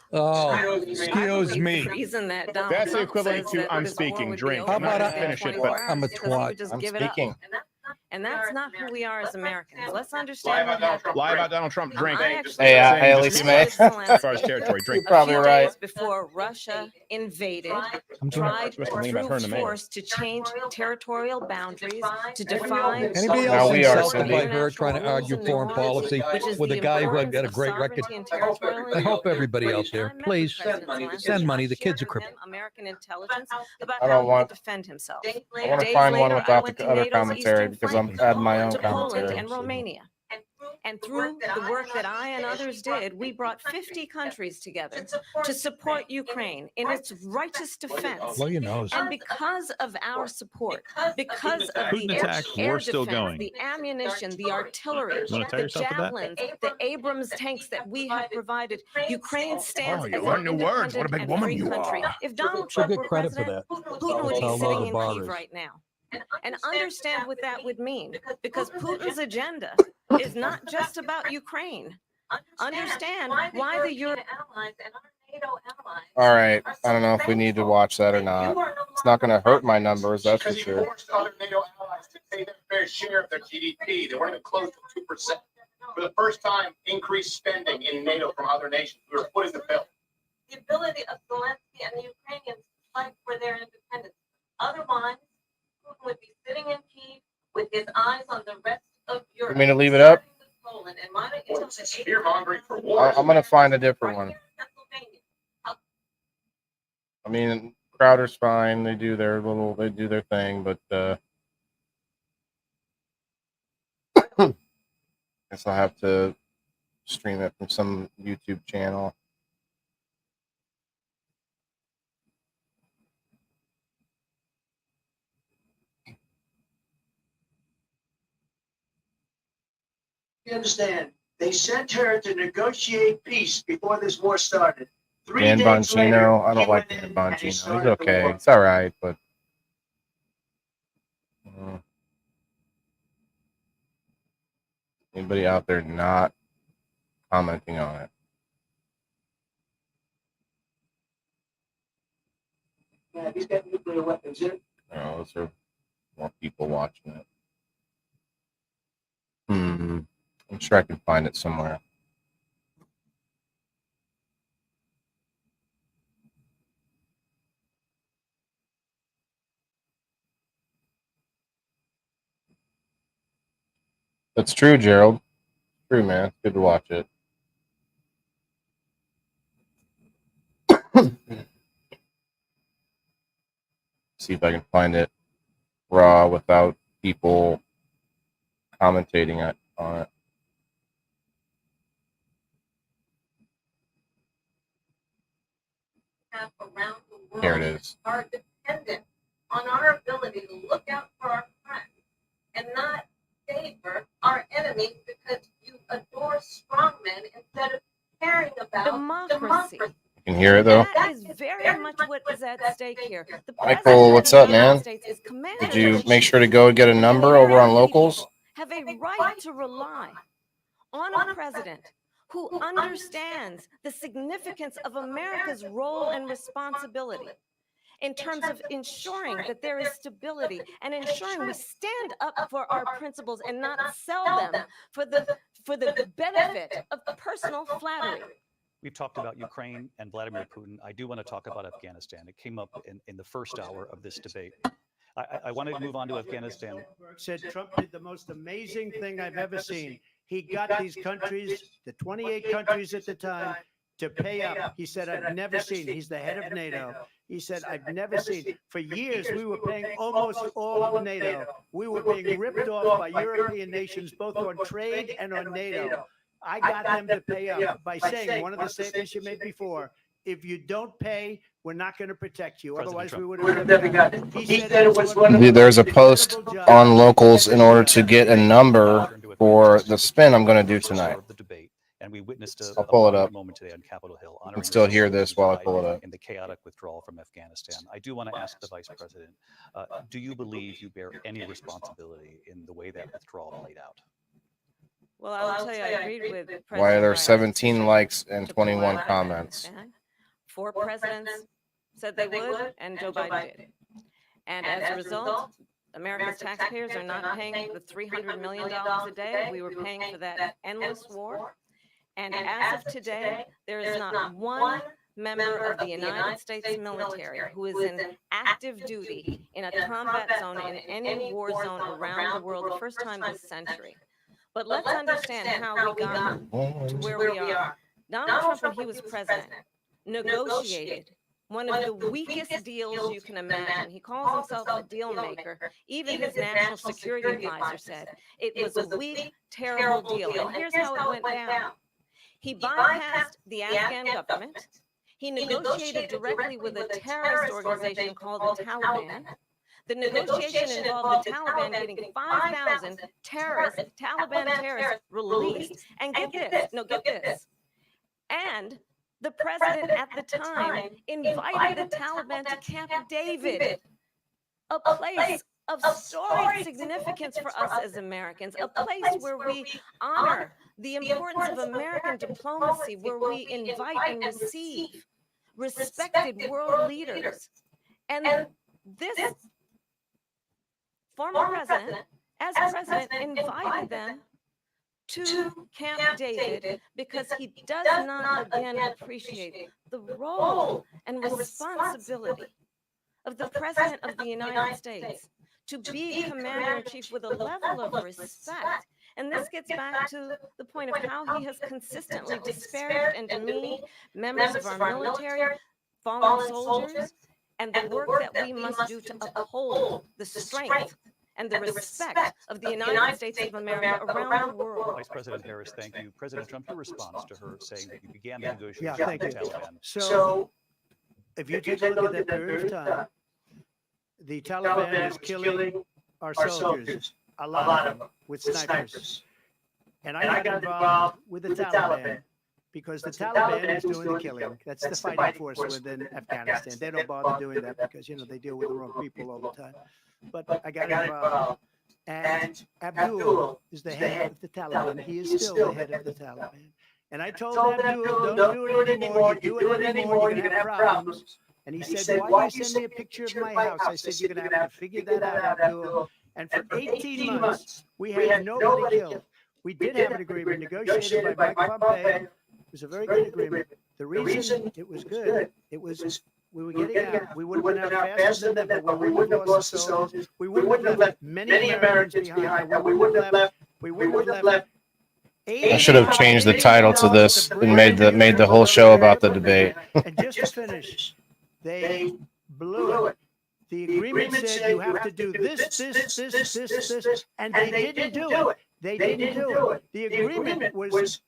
Excuse The me. reason that Donald That's Trump equivalent says to that I'm this war speaking. would be Drink. over I'm not in gonna finish it, 24 but hours I'm a is because he twat. would just I'm give speaking. it up. And that's not who we are as Americans. Let's lie understand what about Donald happened. Trump. Lie about Donald Trump. Drink. I actually Hey, was hey, met Lisa with May. Zelensky As far as territory, drink. a Probably few right. days before Russia invaded, I'm tried supposed to lean about her in through a minute. force to change territorial boundaries, to define Anybody Now else we are, insulted Cindy. by her trying to argue foreign policy with a guy who had got a great record? I hope everybody out there, please send money. The kid's a cripple. American intelligence about I how don't he want- could defend himself. I want to Days find one later, I without went the to other NATO's commentary eastern because I'm flank, adding my own to Poland commentary. and Romania. And through the work that I and others did, we brought 50 countries together to support Ukraine in its righteous defense. Blow your nose. And because of our support, because of Putin the attack, air war still defense, going. the ammunition, the artillery, You wanna tie the yourself to that? javelins, the Abrams tanks that we have provided, Ukraine stands Oh, you as learn an new words. What a independent big and woman free you country. are. If Donald She'll Trump get were credit for president, that. Putin would That's be how low sitting the in bar Kyiv is. right now. And understand what that would mean, because Putin's agenda is not just about Ukraine. Understand why the European allies and our NATO allies. All right. I don't know if we need to watch that or not. It's not going to hurt my numbers, that's for Because he sure. forced other NATO allies to pay their fair share of their GDP. They weren't even close to 2%. For the first time, increased spending in NATO from other nations. We were footing the bill. The ability of Zelensky and the Ukrainians to fight for their independence. Otherwise, Putin would be sitting in Kyiv with his eyes on the rest of Europe. You mean to leave it up? Poland, and why don't you tell It's the fear mongering for war. I'm going to find a different one. I mean, Crowder's fine. They do their thing, but guess I'll have to stream it from some YouTube channel. You understand? They sent her to negotiate peace before this war started. Dan Bongino, I don't like Dan Bongino. He's okay. It's all right, but anybody out there not commenting on it? Yeah, he's got nuclear weapons. No, those are more people watching it. I'm sure I can find it somewhere. That's true, Gerald. True, man. It's good to watch it. See if I can find it raw without people commentating on it. Around the world Here it is. are dependent on our ability to look out for our friends and not favor our enemies because you adore strongmen instead of caring about democracy. You can hear it though. That is very much what is at stake here. The Michael, what's up, man? President of the United States is Did commander you of the make sure to go get a number over on locals? have a right to rely on a president who understands the significance of America's role and responsibility in terms of ensuring that there is stability and ensuring we stand up for our principles and not sell them for the benefit of personal flattery. We've talked about Ukraine and Vladimir Putin. I do want to talk about Afghanistan. It came up in the first hour of this debate. I want to move on to Afghanistan. Said Trump did the most amazing thing I've ever seen. He got these countries, the 28 countries at the time, to pay up. He said, I've never seen, he's the head of NATO. He said, I've never seen. For years, we were paying almost all of NATO. We were being ripped off by European nations, both on trade and on NATO. I got them to pay up by saying, one of the statements you made before, if you don't pay, we're not going to protect you. Otherwise, we would have never gotten it. He said it was one of the There's a most post incredible jobs. on locals in order to get a number for the spin I'm going to do tonight. And we witnessed a I'll pull it monument up. moment today on Capitol Hill. You can honoring still the hear soldiers this who while I died pull it up. in the chaotic withdrawal from Afghanistan. I do want to ask the Vice President, do you believe you bear any responsibility in the way that withdrawal played out? Well, I will tell you, I agreed with President Why are there Biden's 17 decision likes and to pull 21 out of comments? Afghanistan. 4 presidents said they would, and Joe Biden did. And as a result, America's taxpayers are not paying the $300 million a day we were paying for that endless war. And as of today, there is not one member of the United States military who is in active duty in a combat zone in any war zone around the world, the first time this century. But let's understand how we got to where we are. Donald Trump, when he was president, negotiated one of the weakest deals you can imagine. He calls himself a deal maker. Even his national security advisor said it was a weak, terrible deal. And here's how it went down. He bypassed the Afghan government. He negotiated directly with a terrorist organization called the Taliban. The negotiation involved the Taliban getting 5,000 Taliban terrorists released. And get this. And the president at the time invited the Taliban to Camp David, a place of storied significance for us as Americans, a place where we honor the importance of American diplomacy, where we invite and receive respected world leaders. And this former president, as president, invited them to Camp David because he does not again appreciate the role and responsibility of the President of the United States to be commander-in-chief with a level of respect. And this gets back to the point of how he has consistently disparaged and demeaned members of our military, fallen soldiers, and the work that we must do to uphold the strength and the respect of the United States of America around the world. Vice President Harris, thank you. President Trump, your response to her saying that you began the negotiations Yeah, with thank the you. Taliban. So, if you take a look at that period of time, the Taliban is killing our soldiers, a lot of them, with snipers. And I got involved with the Taliban because the Taliban is doing the killing. That's the fighting force within Afghanistan. They don't bother doing that because, they deal with the wrong people all the time. But I got involved. And Abdul is the head of the Taliban. He is still the head of the Taliban. And I told Abdul, don't do it anymore. You do it anymore, you're going to have problems. And he said, why do you send me a picture of my house? I said, you're going to have to figure that out, Abdul. And for 18 months, we had nobody killed. We did have an agreement negotiated by Mike Pompeo. It was a very good agreement. The reason it was good, it was we were getting out. We would have been out faster than them, but we would have lost the soldiers. We would have left many Americans behind. And we would have left I should have changed the title to this and made the whole show about the debate. And just to finish, they blew it. The agreement said you have to do this, and they didn't do it. They didn't do it. The agreement was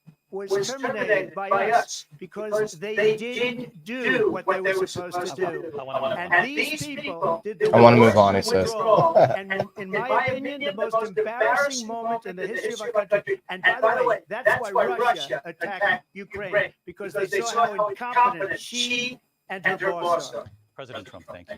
terminated by us because they didn't do what they were supposed to do. And these people did the I want to move on, he says. withdrawal. And in my opinion, the most embarrassing moment in the history of our country. And by the way, that's why Russia attacked Ukraine, because they saw how incompetent she and her boss are. President Trump, thank you.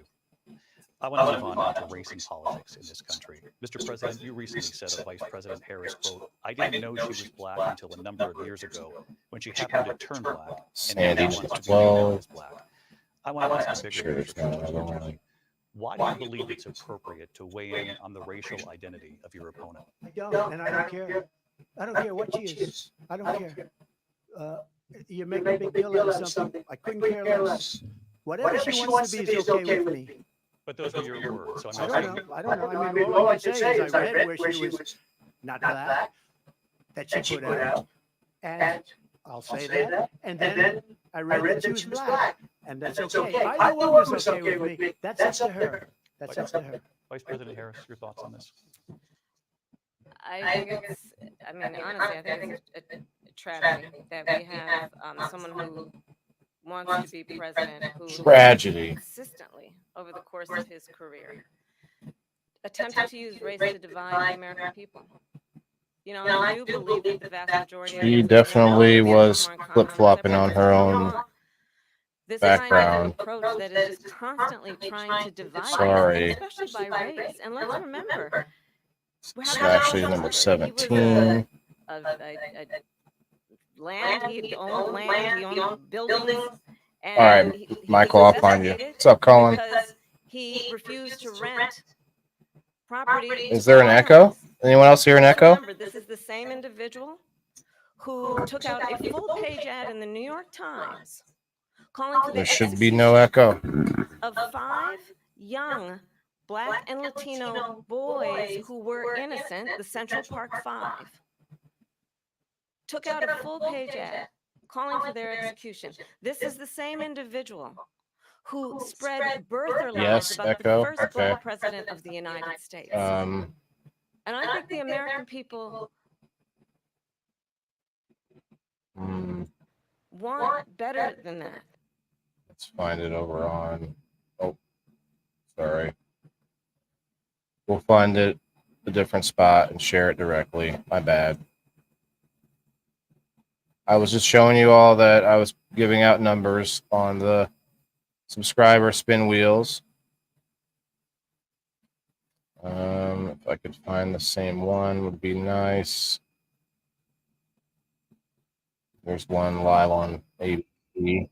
I want to move on to race and politics in this country. Mr. President, you recently said of Vice President Harris, quote, I didn't know she was black until a number of years ago when she happened to turn black and now wants to be known as black. I want to ask a bigger question. Why do you believe it's appropriate to weigh in on the racial identity of your opponent? I don't, and I don't care. I don't care what she is. I don't care. You make a big deal out of something. I couldn't care less. Whatever she wants to be is okay with me. But those were your words. So I don't know. I mean, all I can say is I read where she was not black, that she put out, and I'll say that. And then I read that she was black, and that's okay. Either one was okay with me. That's up to her. That's up to her. Vice President Harris, your thoughts on this? I think honestly, I think it's a tragedy that we have someone who wants to be president who Tragedy. consistently over the course of his career attempted to use race to divide the American people. You know, I do believe that the vast majority of She us definitely was more in common flip-flopping except on for her this own wrong. This background. kind of approach that is just constantly trying to divide us, Sorry. and especially by race. And let's remember, It's actually number 17. He owned land, he owned buildings. And All right, he Michael, was I'll find you. investigated What's up, Colin? Because he refused to rent property. Is there an echo? Anyone else hear an echo? Remember, this is the same individual who took out a full-page ad in the New York Times calling for There the should be no echo. of 5 young Black and Latino boys who were innocent, the Central Park 5. Took out a full-page ad calling for their execution. This is the same individual who spread birther lies Yes, about echo. the first Okay. Black president of the United States. And I think the American people want better than that. Let's find it over on. Oh, sorry. We'll find it a different spot and share it directly. My bad. I was just showing you all that I was giving out numbers on the subscriber spin wheels. If I could find the same one, would be nice. There's one live on ABC.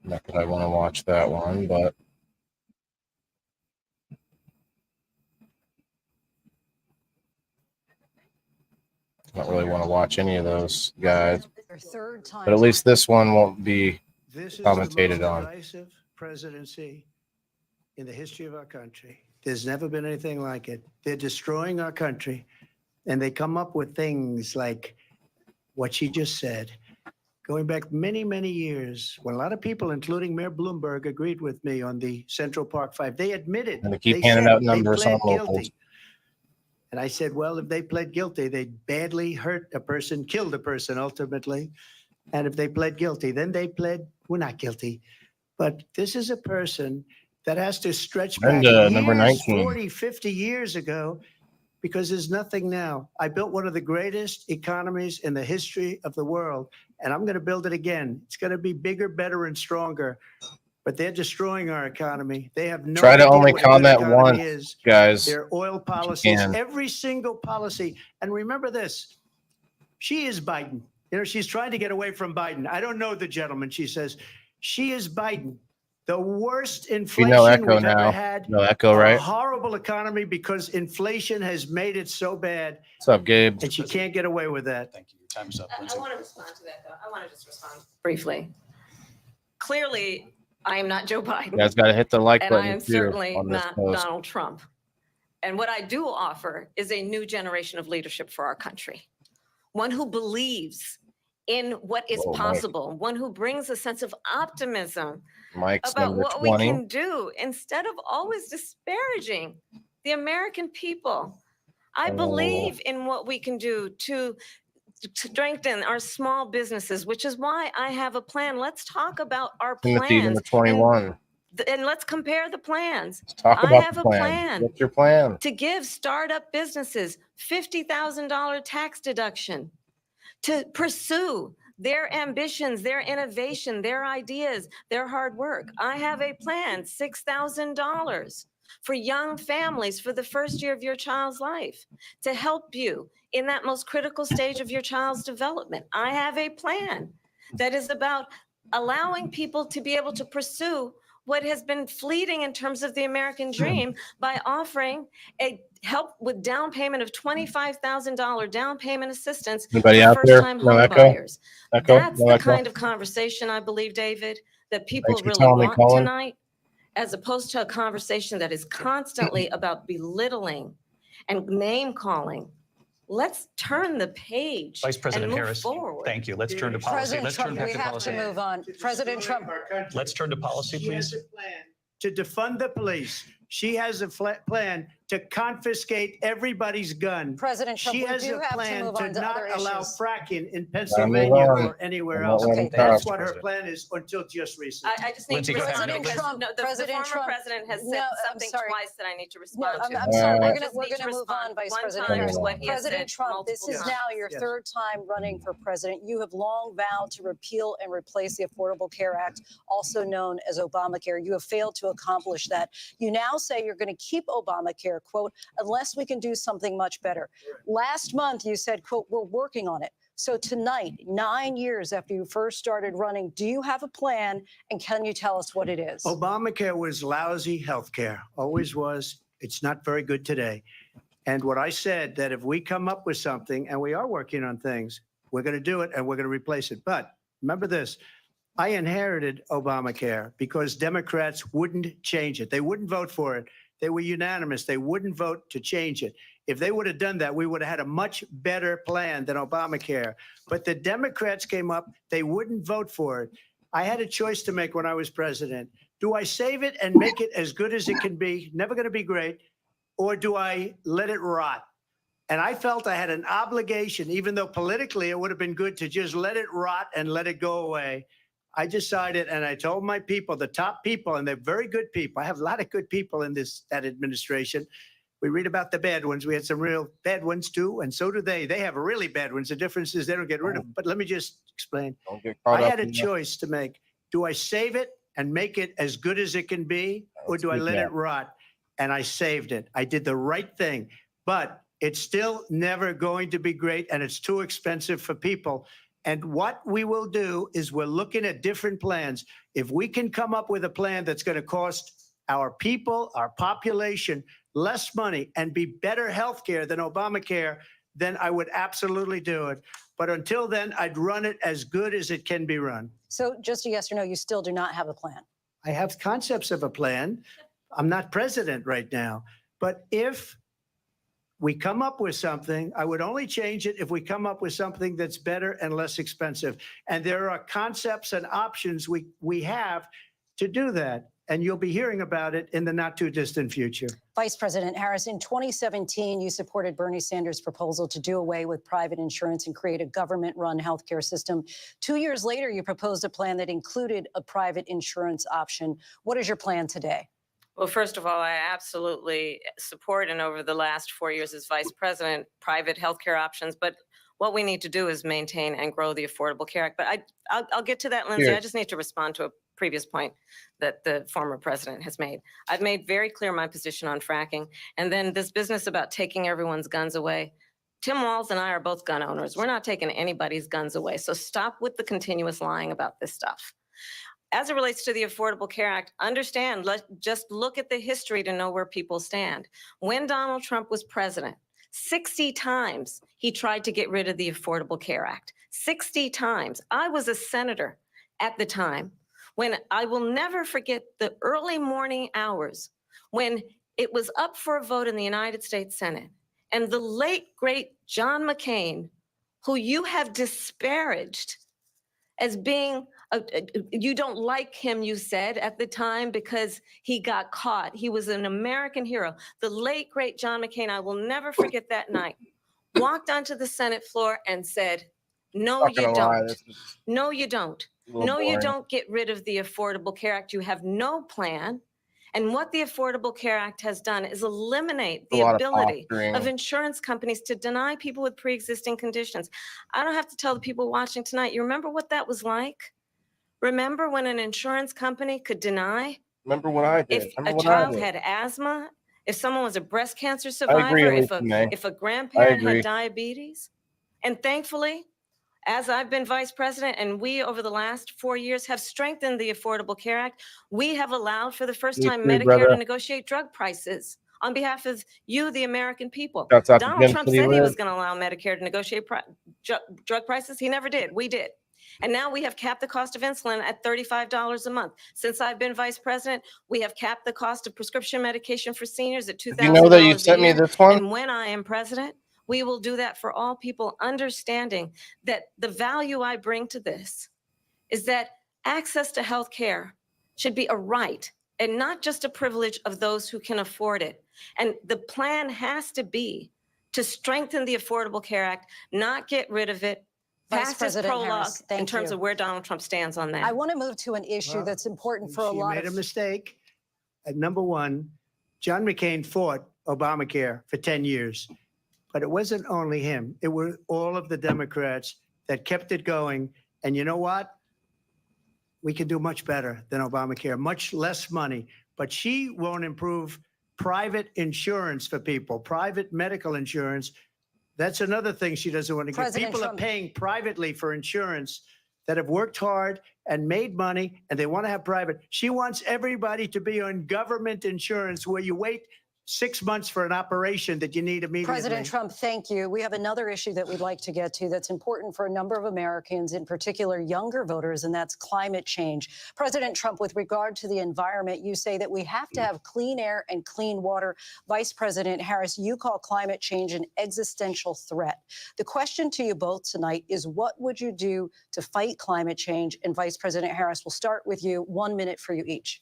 Not that I want to watch that one, but I don't really want to watch any of those guys. But at least this one won't be commentated on. Divisive presidency in the history of our country. There's never been anything like it. They're destroying our country, and they come up with things like what she just said. Going back many, many years, when a lot of people, including Mayor Bloomberg, agreed with me on the Central Park 5, they admitted. And they keep they handing said out numbers they on pled locals. guilty. And I said, well, if they pled guilty, they badly hurt a person, killed a person ultimately. And if they pled guilty, then they pled, we're not guilty. But this is a person that has to stretch back Brenda, number years, 19. 40, 50 years ago, because there's nothing now. I built one of the greatest economies in the history of the world, and I'm going to build it again. It's going to be bigger, better, and stronger. But they're destroying our economy. They have no Try to idea only what a good comment economy once, is. guys. Their oil policies, can. every single policy. And remember this, she is Biden. You know, she's trying to get away from Biden. I don't know the gentleman, she says. She is Biden. The worst inflation no echo we've now. ever had. No echo, A right? horrible economy because inflation has made it so bad. What's up, Gabe? And she can't get away with that. Thank you. Your time is up. I want to respond to that, though. I want to just respond briefly. Clearly, I am not Joe Biden. You guys got to hit the like And I button am too certainly on this not post. Donald Trump. And what I do offer is a new generation of leadership for our country. One who believes in what is Whoa, Mike. possible, one who brings a sense of optimism Mike's about number what 20. we can do instead of always disparaging the American people. I believe in what we can do to strengthen our small businesses, which is why I have a plan. Let's talk about our Timothy, number plans 21. and let's compare the plans. Let's talk I about have the a plan. plan What's your plan? to give startup businesses $50,000 tax deduction to pursue their ambitions, their innovation, their ideas, their hard work. I have a plan, $6,000 for young families for the first year of your child's life to help you in that most critical stage of your child's development. I have a plan that is about allowing people to be able to pursue what has been fleeting in terms of the American dream by offering a help with down payment of $25,000 down payment assistance Anybody for out there? first-time No home echo? buyers. Echo? That's No the echo? kind of conversation, I believe, David, that people Thanks for really telling me, want Colin. tonight, as opposed to a conversation that is constantly about belittling and name calling. Let's turn the page Vice President and move Harris, forward. thank you. Let's turn to policy. President Let's Trump, turn we to have policy. to move on. President Trump. Let's turn to policy, She has please. a plan to defund the police. She has a plan to confiscate everybody's gun. President Trump, She we has do a have to plan move to on to not other allow issues. fracking in Pennsylvania on. or anywhere I'm not else. letting Okay, That's talk. what her plan is until just recently. I just need Lindsay, to go ahead. respond President because Trump, no, the President former Trump, president has no, said I'm something sorry. twice that I need to No, respond to. I'm sorry. I We're just gonna need to move on, respond Vice one President time Harris. to what he has President said Trump, this multiple is times. now your Yes. third time running for president. You have long vowed to repeal and replace the Affordable Care Act, also known as Obamacare. You have failed to accomplish that. You now say you're going to keep Obamacare, quote, unless we can do something much better. Last month, you said, quote, we're working on it. So tonight, 9 years after you first started running, do you have a plan, and can you tell us what it is? Obamacare was lousy health care, always was. It's not very good today. And what I said, that if we come up with something, and we are working on things, we're going to do it and we're going to replace it. But remember this, I inherited Obamacare because Democrats wouldn't change it. They wouldn't vote for it. They were unanimous. They wouldn't vote to change it. If they would have done that, we would have had a much better plan than Obamacare. But the Democrats came up, they wouldn't vote for it. I had a choice to make when I was president. Do I save it and make it as good as it can be, never going to be great, or do I let it rot? And I felt I had an obligation, even though politically it would have been good to just let it rot and let it go away. I decided, and I told my people, the top people, and they're very good people. I have a lot of good people in that administration. We read about the bad ones. We had some real bad ones too, and so do they. They have really bad ones. The difference is they don't get rid of them. But let me just explain. Don't get caught I up had a in that. choice to make. Do I save it and make it as good as it can be, or do I let it rot? And I saved it. I did the right thing. But it's still never going to be great, and it's too expensive for people. And what we will do is we're looking at different plans. If we can come up with a plan that's going to cost our people, our population, less money and be better health care than Obamacare, then I would absolutely do it. But until then, I'd run it as good as it can be run. So just a yes or no, you still do not have a plan. I have concepts of a plan. I'm not president right now. But if we come up with something, I would only change it if we come up with something that's better and less expensive. And there are concepts and options we have to do that. And you'll be hearing about it in the not too distant future. Vice President Harris, in 2017, you supported Bernie Sanders' proposal to do away with private insurance and create a government-run healthcare system. 2 years later, you proposed a plan that included a private insurance option. What is your plan today? Well, first of all, I absolutely support, and over the last 4 years as vice president, private healthcare options. But what we need to do is maintain and grow the Affordable Care Act. But I'll get to that, Lindsay. I just need to respond to a previous point that the former president has made. I've made very clear my position on fracking. And then this business about taking everyone's guns away. Tim Walz and I are both gun owners. We're not taking anybody's guns away. So stop with the continuous lying about this stuff. As it relates to the Affordable Care Act, understand, just look at the history to know where people stand. When Donald Trump was president, 60 times he tried to get rid of the Affordable Care Act. 60 times. I was a senator at the time when I will never forget the early morning hours when it was up for a vote in the United States Senate. And the late, great John McCain, who you have disparaged as being, you don't like him, you said at the time, because he got caught. He was an American hero. The late, great John McCain, I will never forget that night, walked onto the Senate floor and said, no, you don't. No, you don't. No, you don't get rid of the Affordable Care Act. You have no plan. And what the Affordable Care Act has done is eliminate the ability of insurance companies to deny people with pre-existing conditions. I don't have to tell the people watching tonight, you remember what that was like? Remember when an insurance company could deny? Remember what I did. If a child had asthma, if someone was a breast cancer I survivor, agree, if a grandparent had diabetes. And thankfully, as I've been vice president and we over the last 4 years have strengthened the Affordable Care Act, we have allowed for the first time Medicare to negotiate drug prices on behalf of you, the American people. Donald Trump said he was going to allow Medicare to negotiate drug prices. He never did. We did. And now we have capped the cost of insulin at $35 a month. Since I've been vice president, we have capped the cost of prescription medication for seniors at $2,000 a year. You know that you sent me this one? And when I am president, we will do that for all people, understanding that the value I bring to this is that access to health care should be a right and not just a privilege of those who can afford it. And the plan has to be to strengthen the Affordable Care Act, not get rid of it. Vice Past his President prologue Harris, thank in terms you. of where Donald Trump stands on that. I want to move to an issue Well, that's important for a She lot made of a mistake. At number one, John McCain fought Obamacare for 10 years. But it wasn't only him. It were all of the Democrats that kept it going. And you know what? We can do much better than Obamacare, much less money. But she won't improve private insurance for people, private medical insurance. That's another thing she doesn't want to get. President People Trump. are paying privately for insurance that have worked hard and made money, and they want to have private. She wants everybody to be on government insurance where you wait 6 months for an operation that you need immediately. President Trump, thank you. We have another issue that we'd like to get to that's important for a number of Americans, in particular younger voters, and that's climate change. President Trump, with regard to the environment, you say that we have to have clean air and clean water. Vice President Harris, you call climate change an existential threat. The question to you both tonight is, what would you do to fight climate change? And Vice President Harris, we'll start with you. 1 minute for you each.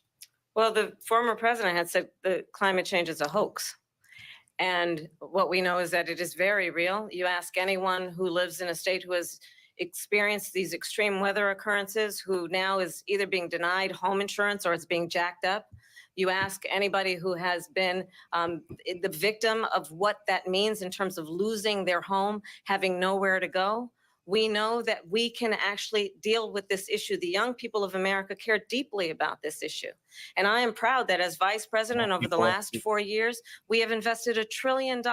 Well, the former president had said that climate change is a hoax. And what we know is that it is very real. You ask anyone who lives in a state who has experienced these extreme weather occurrences, who now is either being denied home insurance or it's being jacked up. You ask anybody who has been the victim of what that means in terms of losing their home, having nowhere to go. We know that we can actually deal with this issue. The young people of America care deeply about this issue. And I am proud that as vice president over the last 4 years, we have invested $1 trillion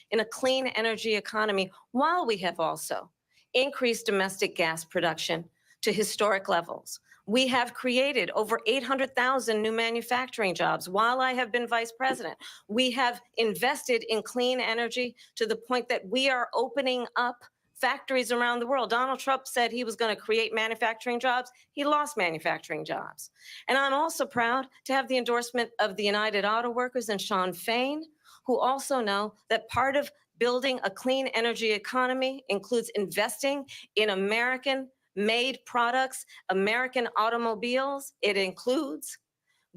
in a clean energy economy, while we have also increased domestic gas production to historic levels. We have created over 800,000 new manufacturing jobs while I have been vice president. We have invested in clean energy to the point that we are opening up factories around the world. Donald Trump said he was going to create manufacturing jobs. He lost manufacturing jobs. And I'm also proud to have the endorsement of the United Auto Workers and Sean Fain, who also know that part of building a clean energy economy includes investing in American-made products, American automobiles. It includes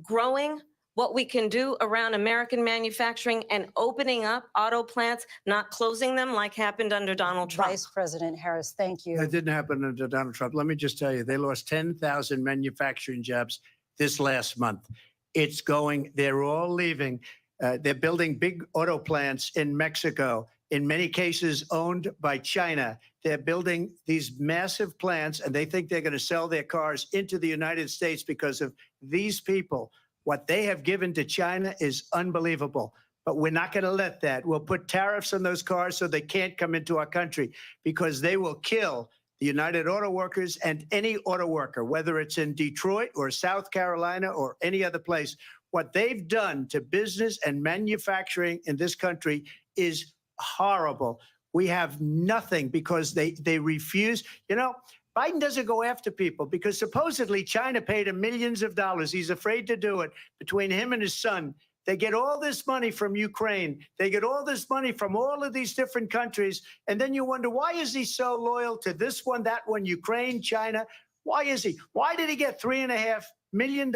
growing what we can do around American manufacturing and opening up auto plants, not closing them like happened under Donald Trump. Vice President Harris, thank you. That didn't happen under Donald Trump. Let me just tell you, they lost 10,000 manufacturing jobs this last month. It's going, they're all leaving. They're building big auto plants in Mexico, in many cases owned by China. They're building these massive plants, and they think they're going to sell their cars into the United States because of these people. What they have given to China is unbelievable. But we're not going to let that. We'll put tariffs on those cars so they can't come into our country, because they will kill the United Auto Workers and any auto worker, whether it's in Detroit or South Carolina or any other place. What they've done to business and manufacturing in this country is horrible. We have nothing because they refuse. You know, Biden doesn't go after people because supposedly China paid him millions of dollars. He's afraid to do it. Between him and his son, they get all this money from Ukraine. They get all this money from all of these different countries. And then you wonder, why is he so loyal to this one, that one, Ukraine, China? Why is he? Why did he get $3.5 million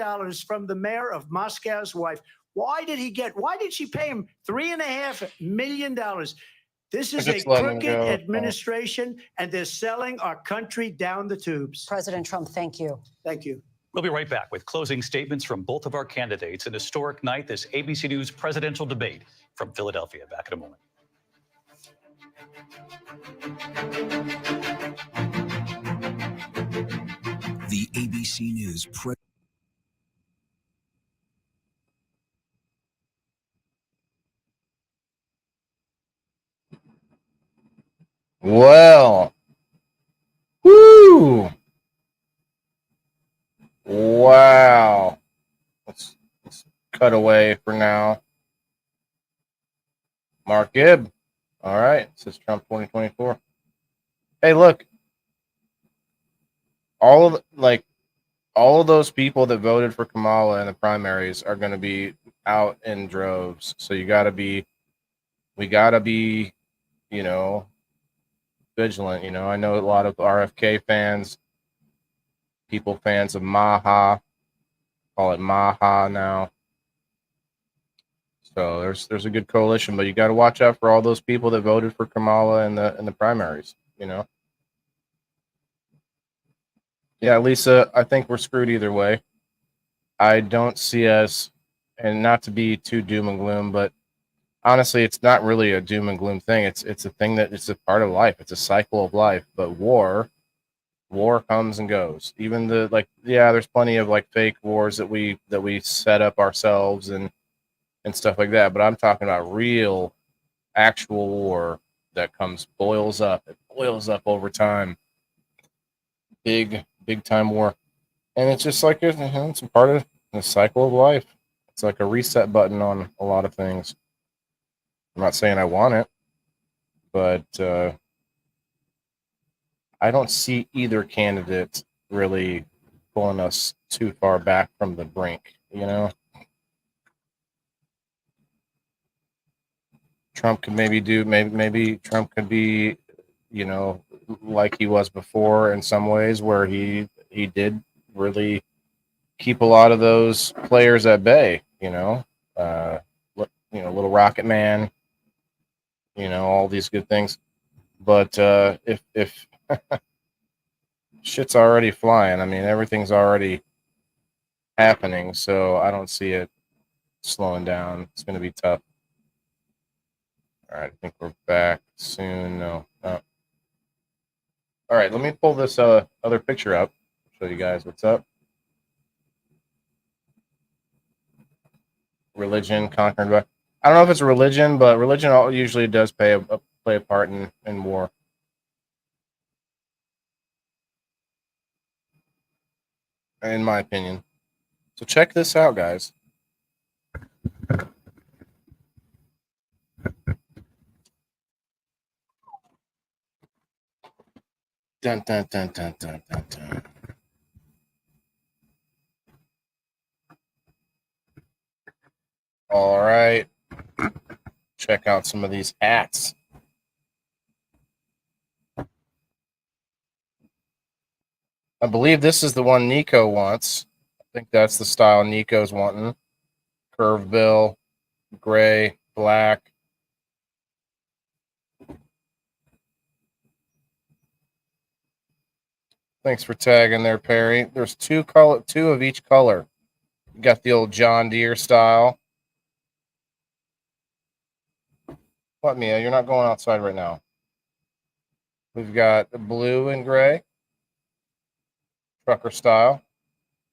from the mayor of Moscow's wife? Why did she pay him $3.5 million? This is a crooked administration, and they're selling our country down the tubes. President Trump, thank you. Thank you. We'll be right back with closing statements from both of our candidates. An historic night, this ABC News presidential debate from Philadelphia. Back in a moment. The ABC News Well, whoo, wow. Let's cut away for now. Mark Gibb. All right, this is Trump 2024. Hey, look, all of those people that voted for Kamala in the primaries are going to be out in droves. So we gotta be, you know, vigilant. You know, I know a lot of RFK fans, fans of Maha, call it Maha now. So there's a good coalition, but you got to watch out for all those people that voted for Kamala in the primaries. You know. Yeah, Lisa, I think we're screwed either way. I don't see us, and not to be too doom and gloom, but honestly, it's not really a doom and gloom thing. It's a thing that it's a part of life. It's a cycle of life. But war comes and goes. Even there's plenty of like fake wars that we set up ourselves and stuff like that. But I'm talking about real, actual war that boils up. It boils up over time. Big time war. And it's just like it's a part of the cycle of life. It's like a reset button on a lot of things. I'm not saying I want it, but I don't see either candidate really pulling us too far back from the brink, you know? Trump could maybe Trump could be, you know, like he was before in some ways, where he did really keep a lot of those players at bay, you know, Little Rocket Man, you know, all these good things. But if shit's already flying, I mean, everything's already happening, so I don't see it slowing down. It's going to be tough. All right, I think we're back soon. No. All right, let me pull this other picture up, show you guys what's up. Religion conquered by, I don't know if it's religion, but religion usually does play a part in war. In my opinion. So check this out, guys. Dun, dun, dun, dun, dun, dun, dun. All right. Check out some of these hats. I believe this is the one Nico wants. I think that's the style Nico's wanting. Curved bill, gray, black. Thanks for tagging there, Perry. There's two of each color. You got the old John Deere style. What, Mia? You're not going outside right now. We've got the blue and gray. Trucker style.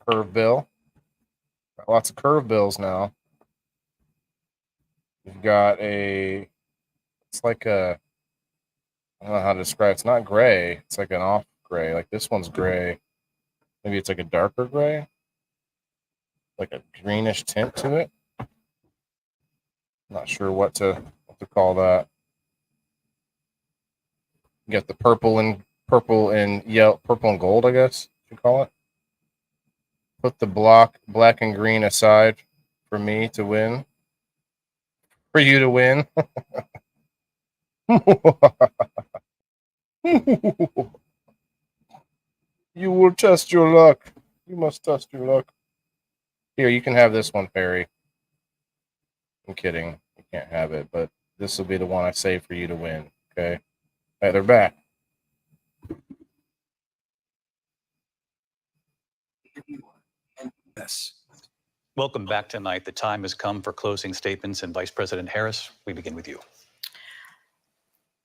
Curve bill. Got lots of curve bills now. We've got it's like I don't know how to describe it. It's not gray. It's like an off gray. Like this one's gray. Maybe it's like a darker gray. Like a greenish tint to it. Not sure what to call that. You got the purple and yellow, purple and gold, I guess you call it. Put the black and green aside for me to win. For you to win. You will test your luck. You must test your luck. Here, you can have this one, Perry. I'm kidding. You can't have it, but this will be the one I save for you to win. Okay? Hey, they're back. Yes. Welcome back tonight. The time has come for closing statements, and Vice President Harris, we begin with you.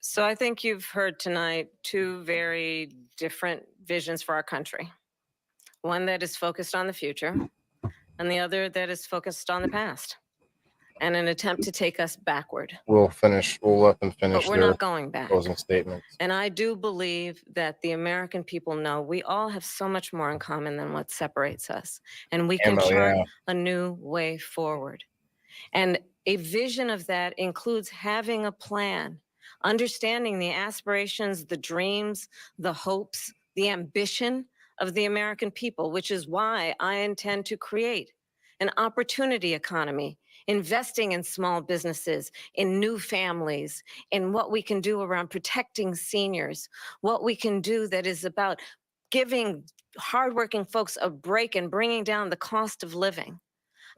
So I think you've heard tonight two very different visions for our country. One that is focused on the future, and the other that is focused on the past, and an attempt to take us backward. We'll let them finish. But we're not going back. Closing statements. And I do believe that the American people know we all have so much more in common than what separates us. And we can chart a new way forward. And a vision of that includes having a plan, understanding the aspirations, the dreams, the hopes, the ambition of the American people, which is why I intend to create an opportunity economy, investing in small businesses, in new families, in what we can do around protecting seniors, what we can do that is about giving hardworking folks a break and bringing down the cost of living.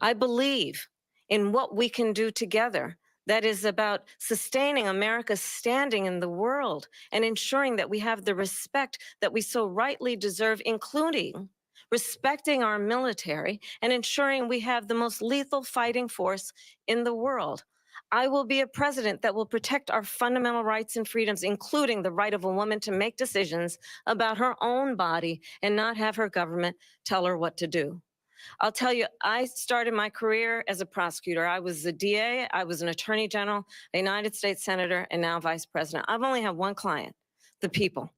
I believe in what we can do together that is about sustaining America's standing in the world and ensuring that we have the respect that we so rightly deserve, including respecting our military and ensuring we have the most lethal fighting force in the world. I will be a president that will protect our fundamental rights and freedoms, including the right of a woman to make decisions about her own body and not have her government tell her what to do. I'll tell you, I started my career as a prosecutor. I was a DA, I was an attorney general, a United States senator, and now vice president. I've only had one client, the people.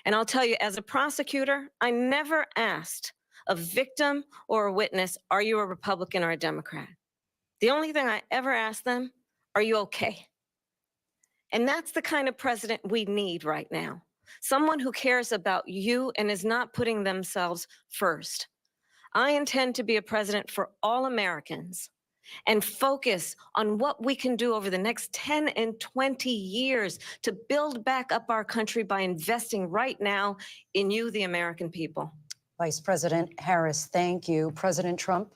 And I'll tell you, as a prosecutor, I never asked a victim or a witness, are you a Republican or a Democrat? The only thing I ever asked them, are you okay? And that's the kind of president we need right now. Someone who cares about you and is not putting themselves first. I intend to be a president for all Americans and focus on what we can do over the next 10 and 20 years to build back up our country by investing right now in you, the American people. Vice President Harris, thank you. President Trump?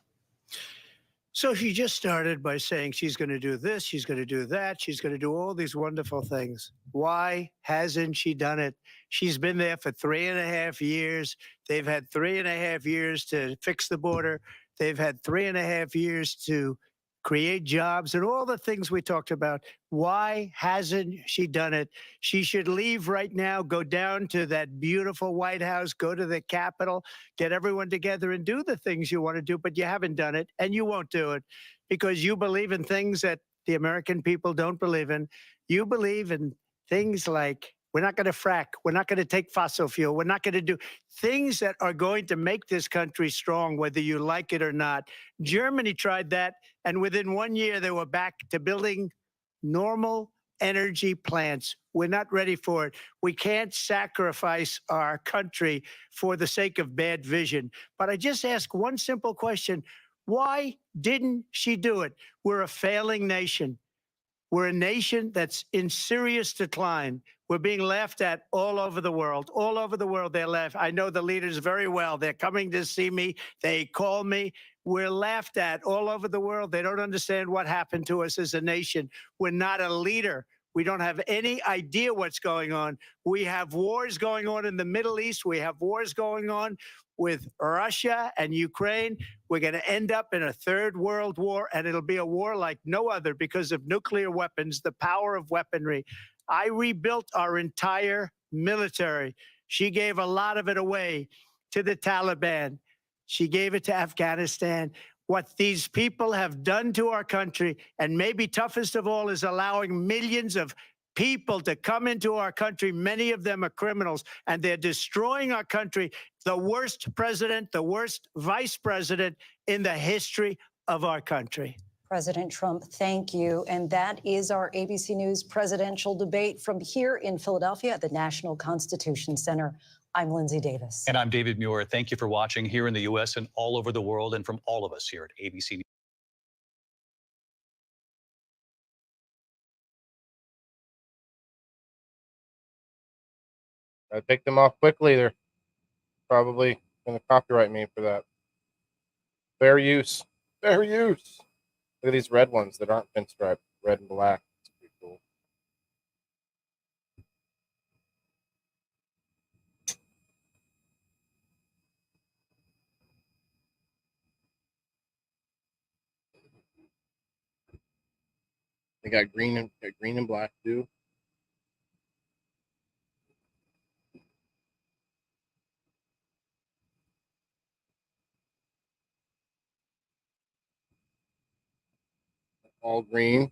So she just started by saying she's going to do this, she's going to do that, she's going to do all these wonderful things. Why hasn't she done it? She's been there for 3.5 years. They've had 3.5 years to fix the border. They've had 3.5 years to create jobs and all the things we talked about. Why hasn't she done it? She should leave right now, go down to that beautiful White House, go to the Capitol, get everyone together and do the things you want to do, but you haven't done it and you won't do it because you believe in things that the American people don't believe in. You believe in things like we're not going to frack. We're not going to take fossil fuel. We're not going to do things that are going to make this country strong, whether you like it or not. Germany tried that, and within 1 year, they were back to building normal energy plants. We're not ready for it. We can't sacrifice our country for the sake of bad vision. But I just ask one simple question. Why didn't she do it? We're a failing nation. We're a nation that's in serious decline. We're being laughed at all over the world. All over the world, they're laughed. I know the leaders very well. They're coming to see me. They call me. We're laughed at all over the world. They don't understand what happened to us as a nation. We're not a leader. We don't have any idea what's going on. We have wars going on in the Middle East. We have wars going on with Russia and Ukraine. We're going to end up in a third world war, and it'll be a war like no other because of nuclear weapons, the power of weaponry. I rebuilt our entire military. She gave a lot of it away to the Taliban. She gave it to Afghanistan. What these people have done to our country, and maybe toughest of all, is allowing millions of people to come into our country. Many of them are criminals, and they're destroying our country. The worst president, the worst vice president in the history of our country. President Trump, thank you. And that is our ABC News presidential debate from here in Philadelphia at the National Constitution Center. I'm Lindsay Davis. And I'm David Muir. Thank you for watching here in the U.S. and all over the world, and from all of us here at ABC News. I picked them off quickly. They're probably going to copyright me for that. Fair use. Fair use. Look at these red ones that aren't pinstriped. Red and black. It's pretty cool. They got green and black too. All green.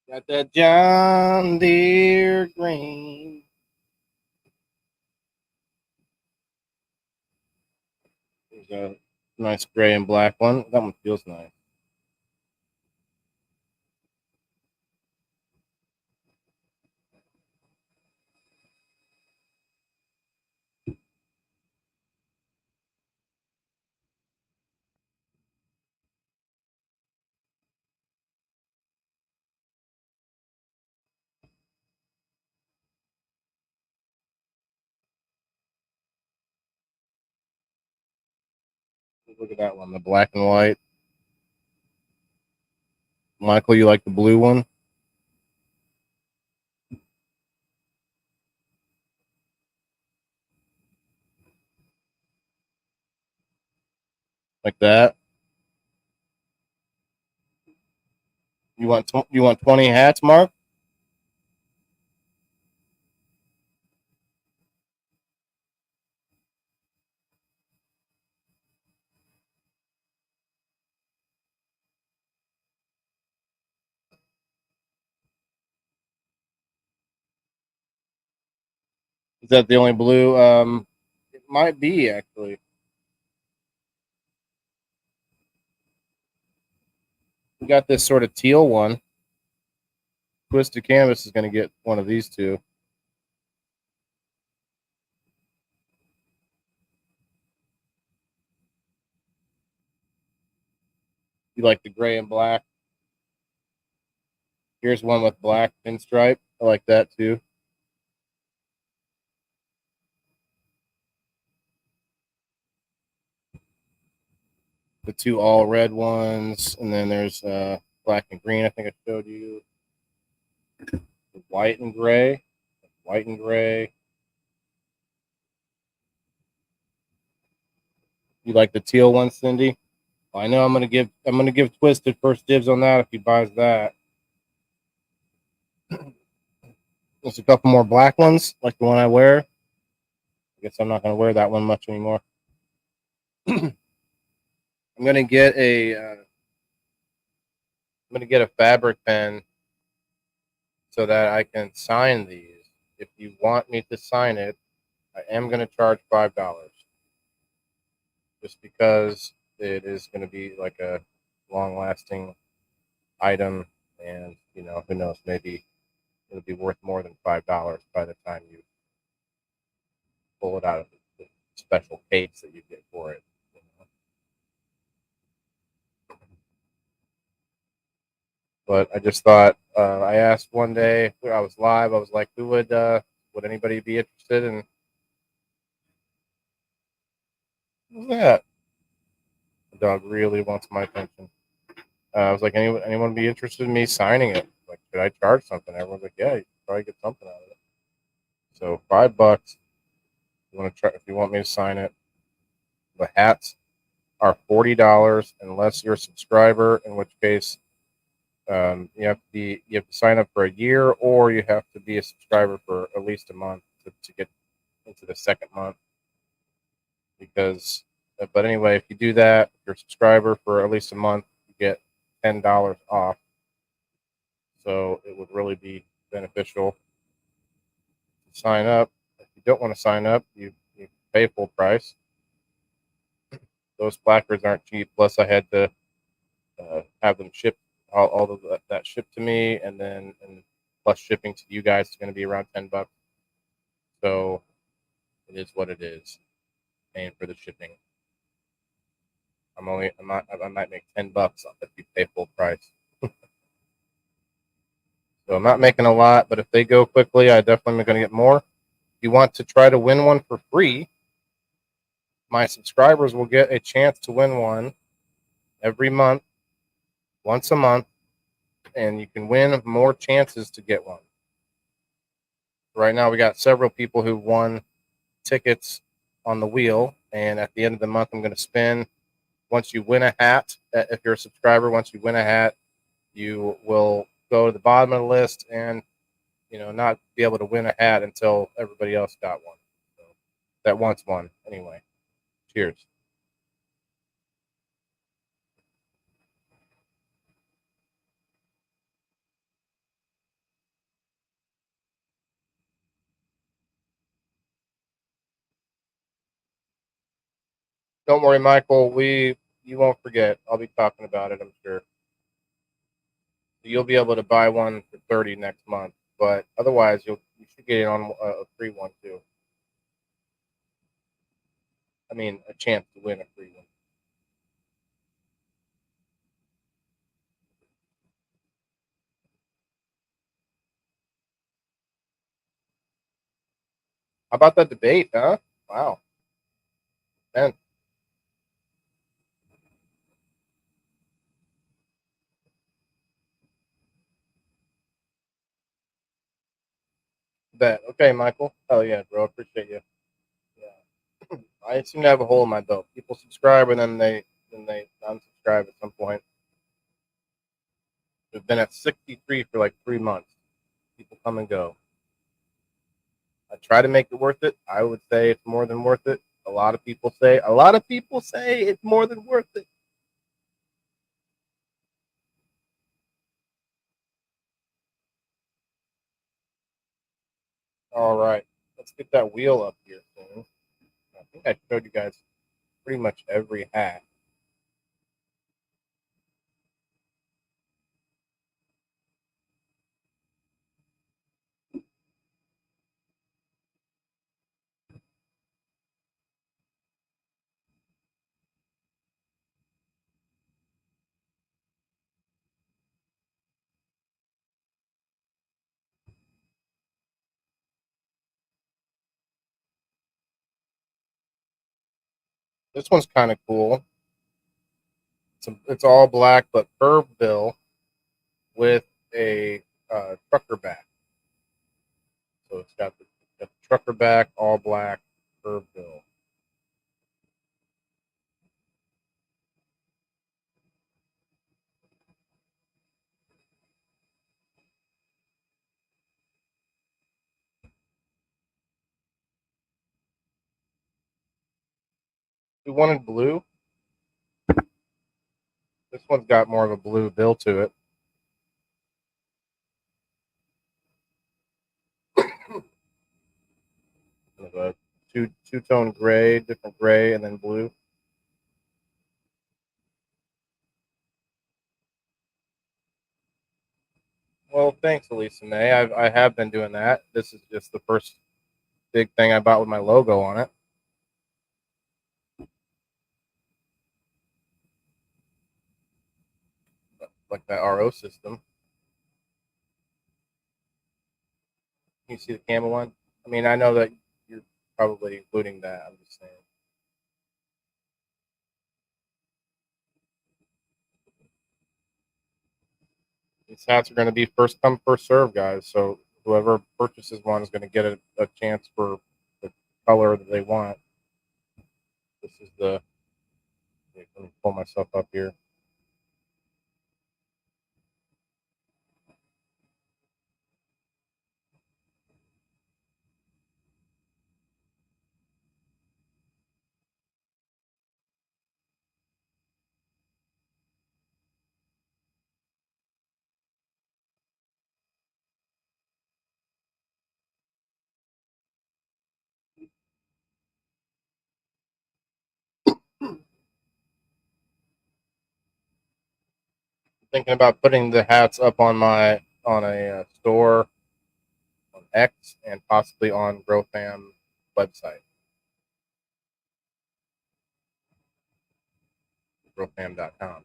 Got that John Deere green. There's a nice gray and black one. That one feels nice. Look at that one, the black and white. Michael, you like the blue one? Like that? You want 20 hats, Mark? Is that the only blue? It might be actually. We got this sort of teal one. Twisted Canvas is going to get one of these two. You like the gray and black? Here's one with black pinstripe. I like that too. The two all red ones, and then there's black and green. I think I showed you. White and gray. White and gray. You like the teal one, Cindy? Well, I know I'm gonna give Twisted first dibs on that if he buys that. There's a couple more black ones, like the one I wear. I guess I'm not gonna wear that one much anymore. I'm gonna get a fabric pen so that I can sign these. If you want me to sign it, I am gonna charge $5, just because it is gonna be like a long-lasting item, and who knows, maybe it'll be worth more than $5 by the time you pull it out of the special case that you get for it. But I just thought, I asked one day, I was live, I was like, would anybody be interested in that? The dog really wants my attention. I was like, anyone be interested in me signing it? Like, should I charge something? Everyone's like, yeah, you could probably get something out of it. So $5. You want to try if you want me to sign it. The hats are $40 unless you're a subscriber, in which case you have to sign up for a year, or you have to be a subscriber for at least a month to get into the second month. But anyway, if you do that, if you're a subscriber for at least a month, you get $10 off. So it would really be beneficial to sign up. If you don't want to sign up, you pay full price. Those placards aren't cheap. Plus, I had to have them shipped, all of that shipped to me, and plus shipping to you guys is going to be around $10. So it is what it is. Paying for the shipping. I might make $10 if you pay full price. So I'm not making a lot, but if they go quickly, I definitely am going to get more. If you want to try to win one for free, my subscribers will get a chance to win one every month, once a month, and you can win more chances to get one. Right now, we got several people who won tickets on the wheel, and at the end of the month, I'm going to spin. Once you win a hat, if you're a subscriber, once you win a hat, you will go to the bottom of the list and not be able to win a hat until everybody else got one. So that wants one anyway. Cheers. Don't worry, Michael. You won't forget. I'll be talking about it, I'm sure. You'll be able to buy one for $30 next month, but otherwise you should get it on a free one too. I mean, a chance to win a free one. How about that debate, huh? Wow. Man. Bet. Okay, Michael. Oh yeah, bro. Appreciate you. Yeah. I seem to have a hole in my belt. People subscribe and then they unsubscribe at some point. We've been at 63 for like 3 months. People come and go. I try to make it worth it. I would say it's more than worth it. A lot of people say it's more than worth it. All right, let's get that wheel up here soon. I think I showed you guys pretty much every hat. This one's kind of cool. It's all black, but curved bill with a trucker back. So it's got the trucker back, all black, curved bill. We wanted blue. This one's got more of a blue bill to it. Kind of a two-tone gray, different gray, and then blue. Well, thanks, Elisa May. I have been doing that. This is just the first big thing I bought with my logo on it. Like that RO system. You see the camel one? I mean, I know that you're probably including that. I'm just saying. These hats are going to be first come, first serve, guys. So whoever purchases one is going to get a chance for the color that they want. This is the. Let me pull myself up here. Thinking about putting the hats up on a store on X and possibly on GrowFam website, growfam.com.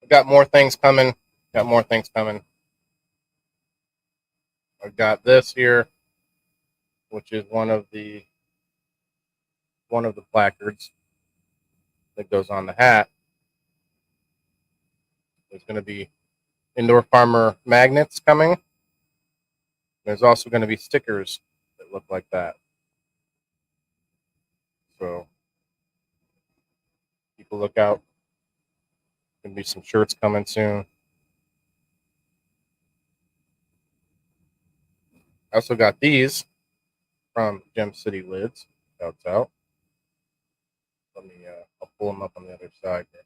Got more things coming. Got more things coming. I've got this here, which is one of the placards that goes on the hat. There's going to be indoor farmer magnets coming. There's also going to be stickers that look like that. So people look out. Going to be some shirts coming soon. I also got these from Gem City Lids. Shouts out. Let me, I'll pull them up on the other side here.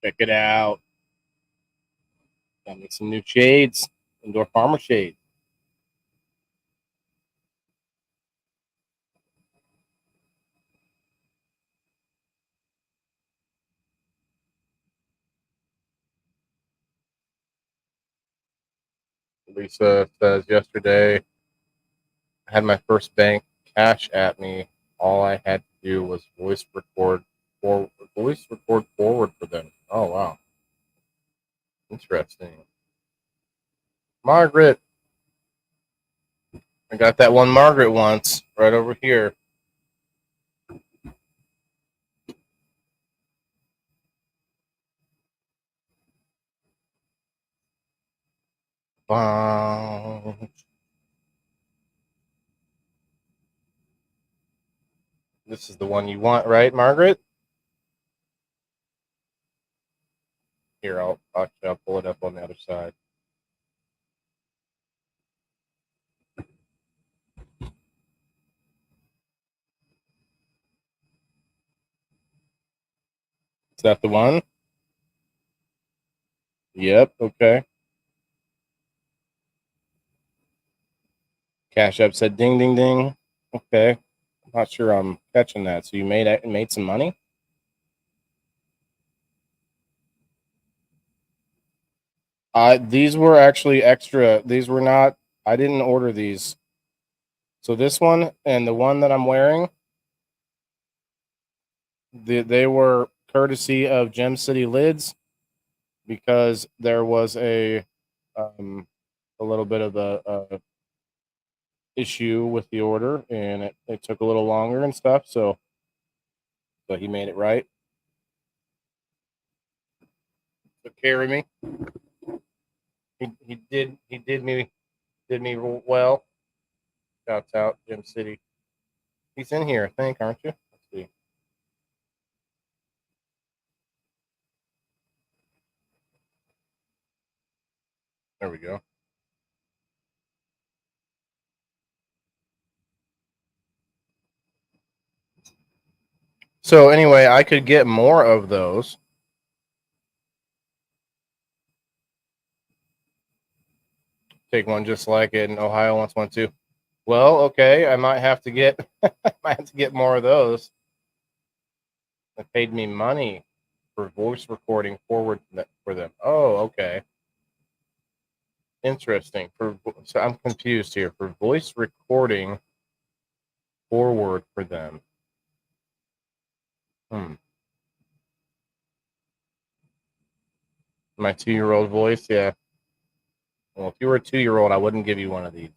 Check it out. Got me some new shades, indoor farmer shades. Lisa says yesterday, I had my first bank cash at me. All I had to do was voice record forward for them. Oh wow, interesting. Margaret. I got that one Margaret once right over here. This is the one you want, right, Margaret? Here, I'll pull it up on the other side. Is that the one? Yep. Okay. Cash App said ding, ding, ding. Okay. I'm not sure I'm catching that. So you made some money? These were actually extra. These were not. I didn't order these. So this one and the one that I'm wearing, they were courtesy of Gem City Lids because there was a little bit of a issue with the order and it took a little longer and stuff. So he made it right. Took care of me. He did me well. Shouts out Gem City. He's in here, I think, aren't you? Let's see. There we go. So anyway, I could get more of those. Take one just like it, and Ohio wants one too. Well, okay, I might have to get more of those. They paid me money for voice recording forward for them. Oh, okay. Interesting. So I'm confused here. For voice recording forward for them. My 2-year-old voice, yeah. Well, if you were a 2-year-old, I wouldn't give you one of these.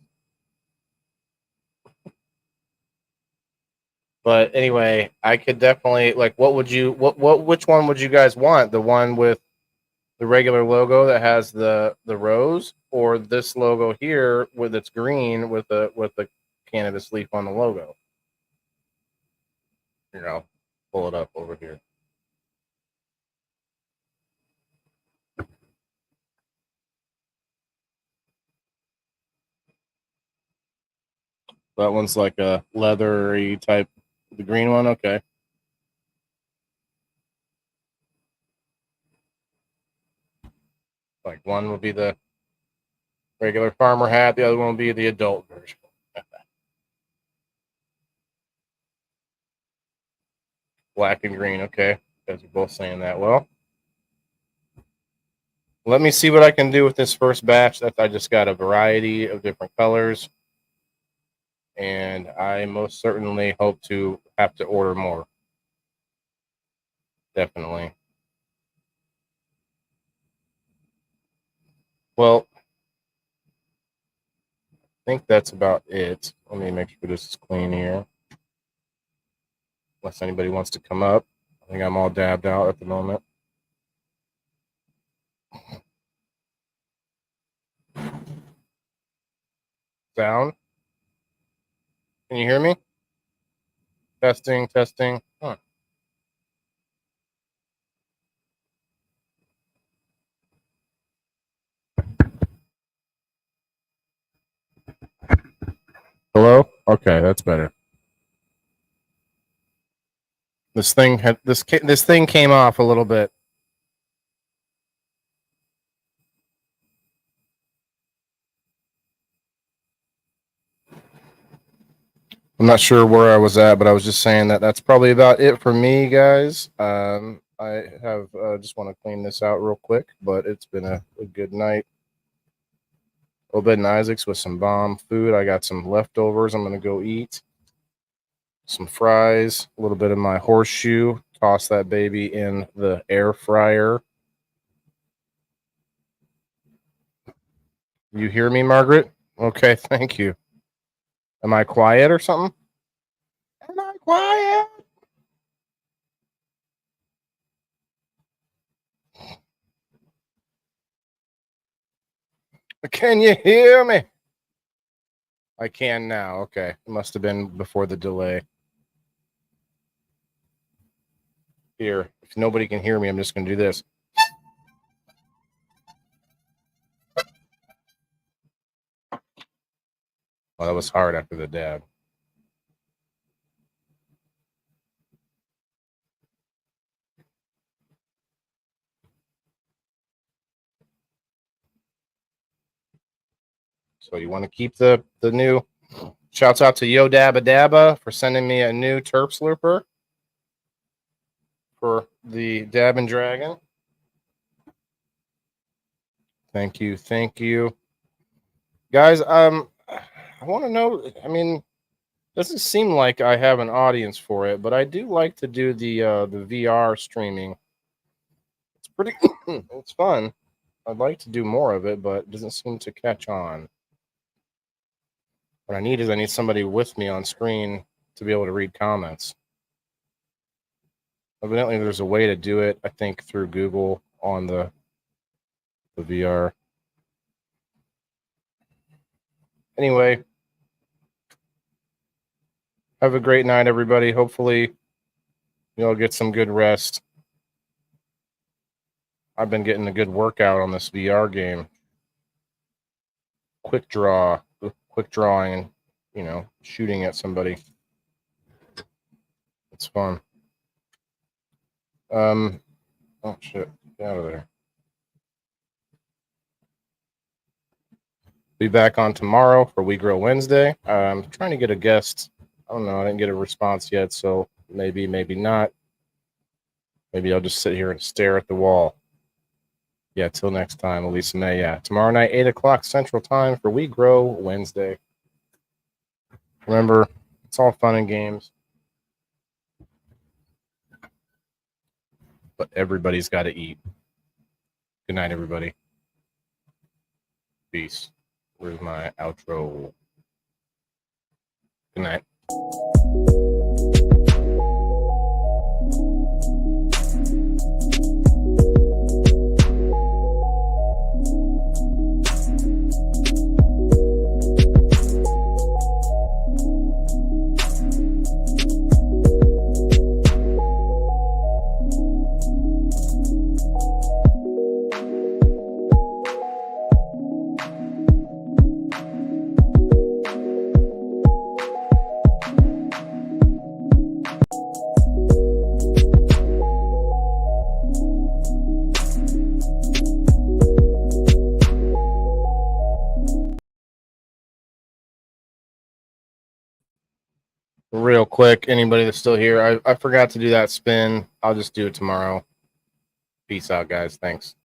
But anyway, I could definitely which one would you guys want? The one with the regular logo that has the rose, or this logo here with its green with the cannabis leaf on the logo? Here, I'll pull it up over here. That one's like a leathery type. The green one, okay. Like one will be the regular farmer hat, the other one will be the adult version. Black and green, okay. You guys are both saying that. Well, let me see what I can do with this first batch. That I just got a variety of different colors, and I most certainly hope to have to order more. Definitely. Well, I think that's about it. Let me make sure this is clean here. Unless anybody wants to come up. I think I'm all dabbed out at the moment. Sound? Can you hear me? Testing, testing. Huh. Hello? Okay, that's better. This thing came off a little bit. I'm not sure where I was at, but I was just saying that's probably about it for me, guys. I have just want to clean this out real quick, but it's been a good night. Obed and Isaac's with some bomb food. I got some leftovers. I'm going to go eat some fries, a little bit of my horseshoe. Toss that baby in the air fryer. You hear me, Margaret? Okay, thank you. Am I quiet or something? Am I quiet? Can you hear me? I can now. Okay. It must have been before the delay. Here. If nobody can hear me, I'm just going to do this. Well, that was hard after the dab. So you want to keep the new shouts out to Yo Dabba Dabba for sending me a new Terp Slurper for the Dab and Dragon. Thank you. Thank you. Guys, I want to know, I mean, doesn't seem like I have an audience for it, but I do like to do the VR streaming. It's pretty it's fun. I'd like to do more of it, but it doesn't seem to catch on. What I need somebody with me on screen to be able to read comments. Evidently, there's a way to do it, I think, through Google on the VR. Anyway, have a great night, everybody. Hopefully, you'll get some good rest. I've been getting a good workout on this VR game. Quick drawing, and, you know, shooting at somebody. It's fun. Oh shit, get out of there. Be back on tomorrow for We Grow Wednesday. I'm trying to get a guest. I don't know. I didn't get a response yet, so maybe not. Maybe I'll just sit here and stare at the wall. Yeah, till next time, Elisa May. Yeah, tomorrow night, 8 o'clock Central Time for We Grow Wednesday. Remember, it's all fun and games, but everybody's got to eat. Good night, everybody. Peace. Where's my outro? Good night. Real quick, anybody that's still here, I forgot to do that spin. I'll just do it tomorrow. Peace out, guys. Thanks.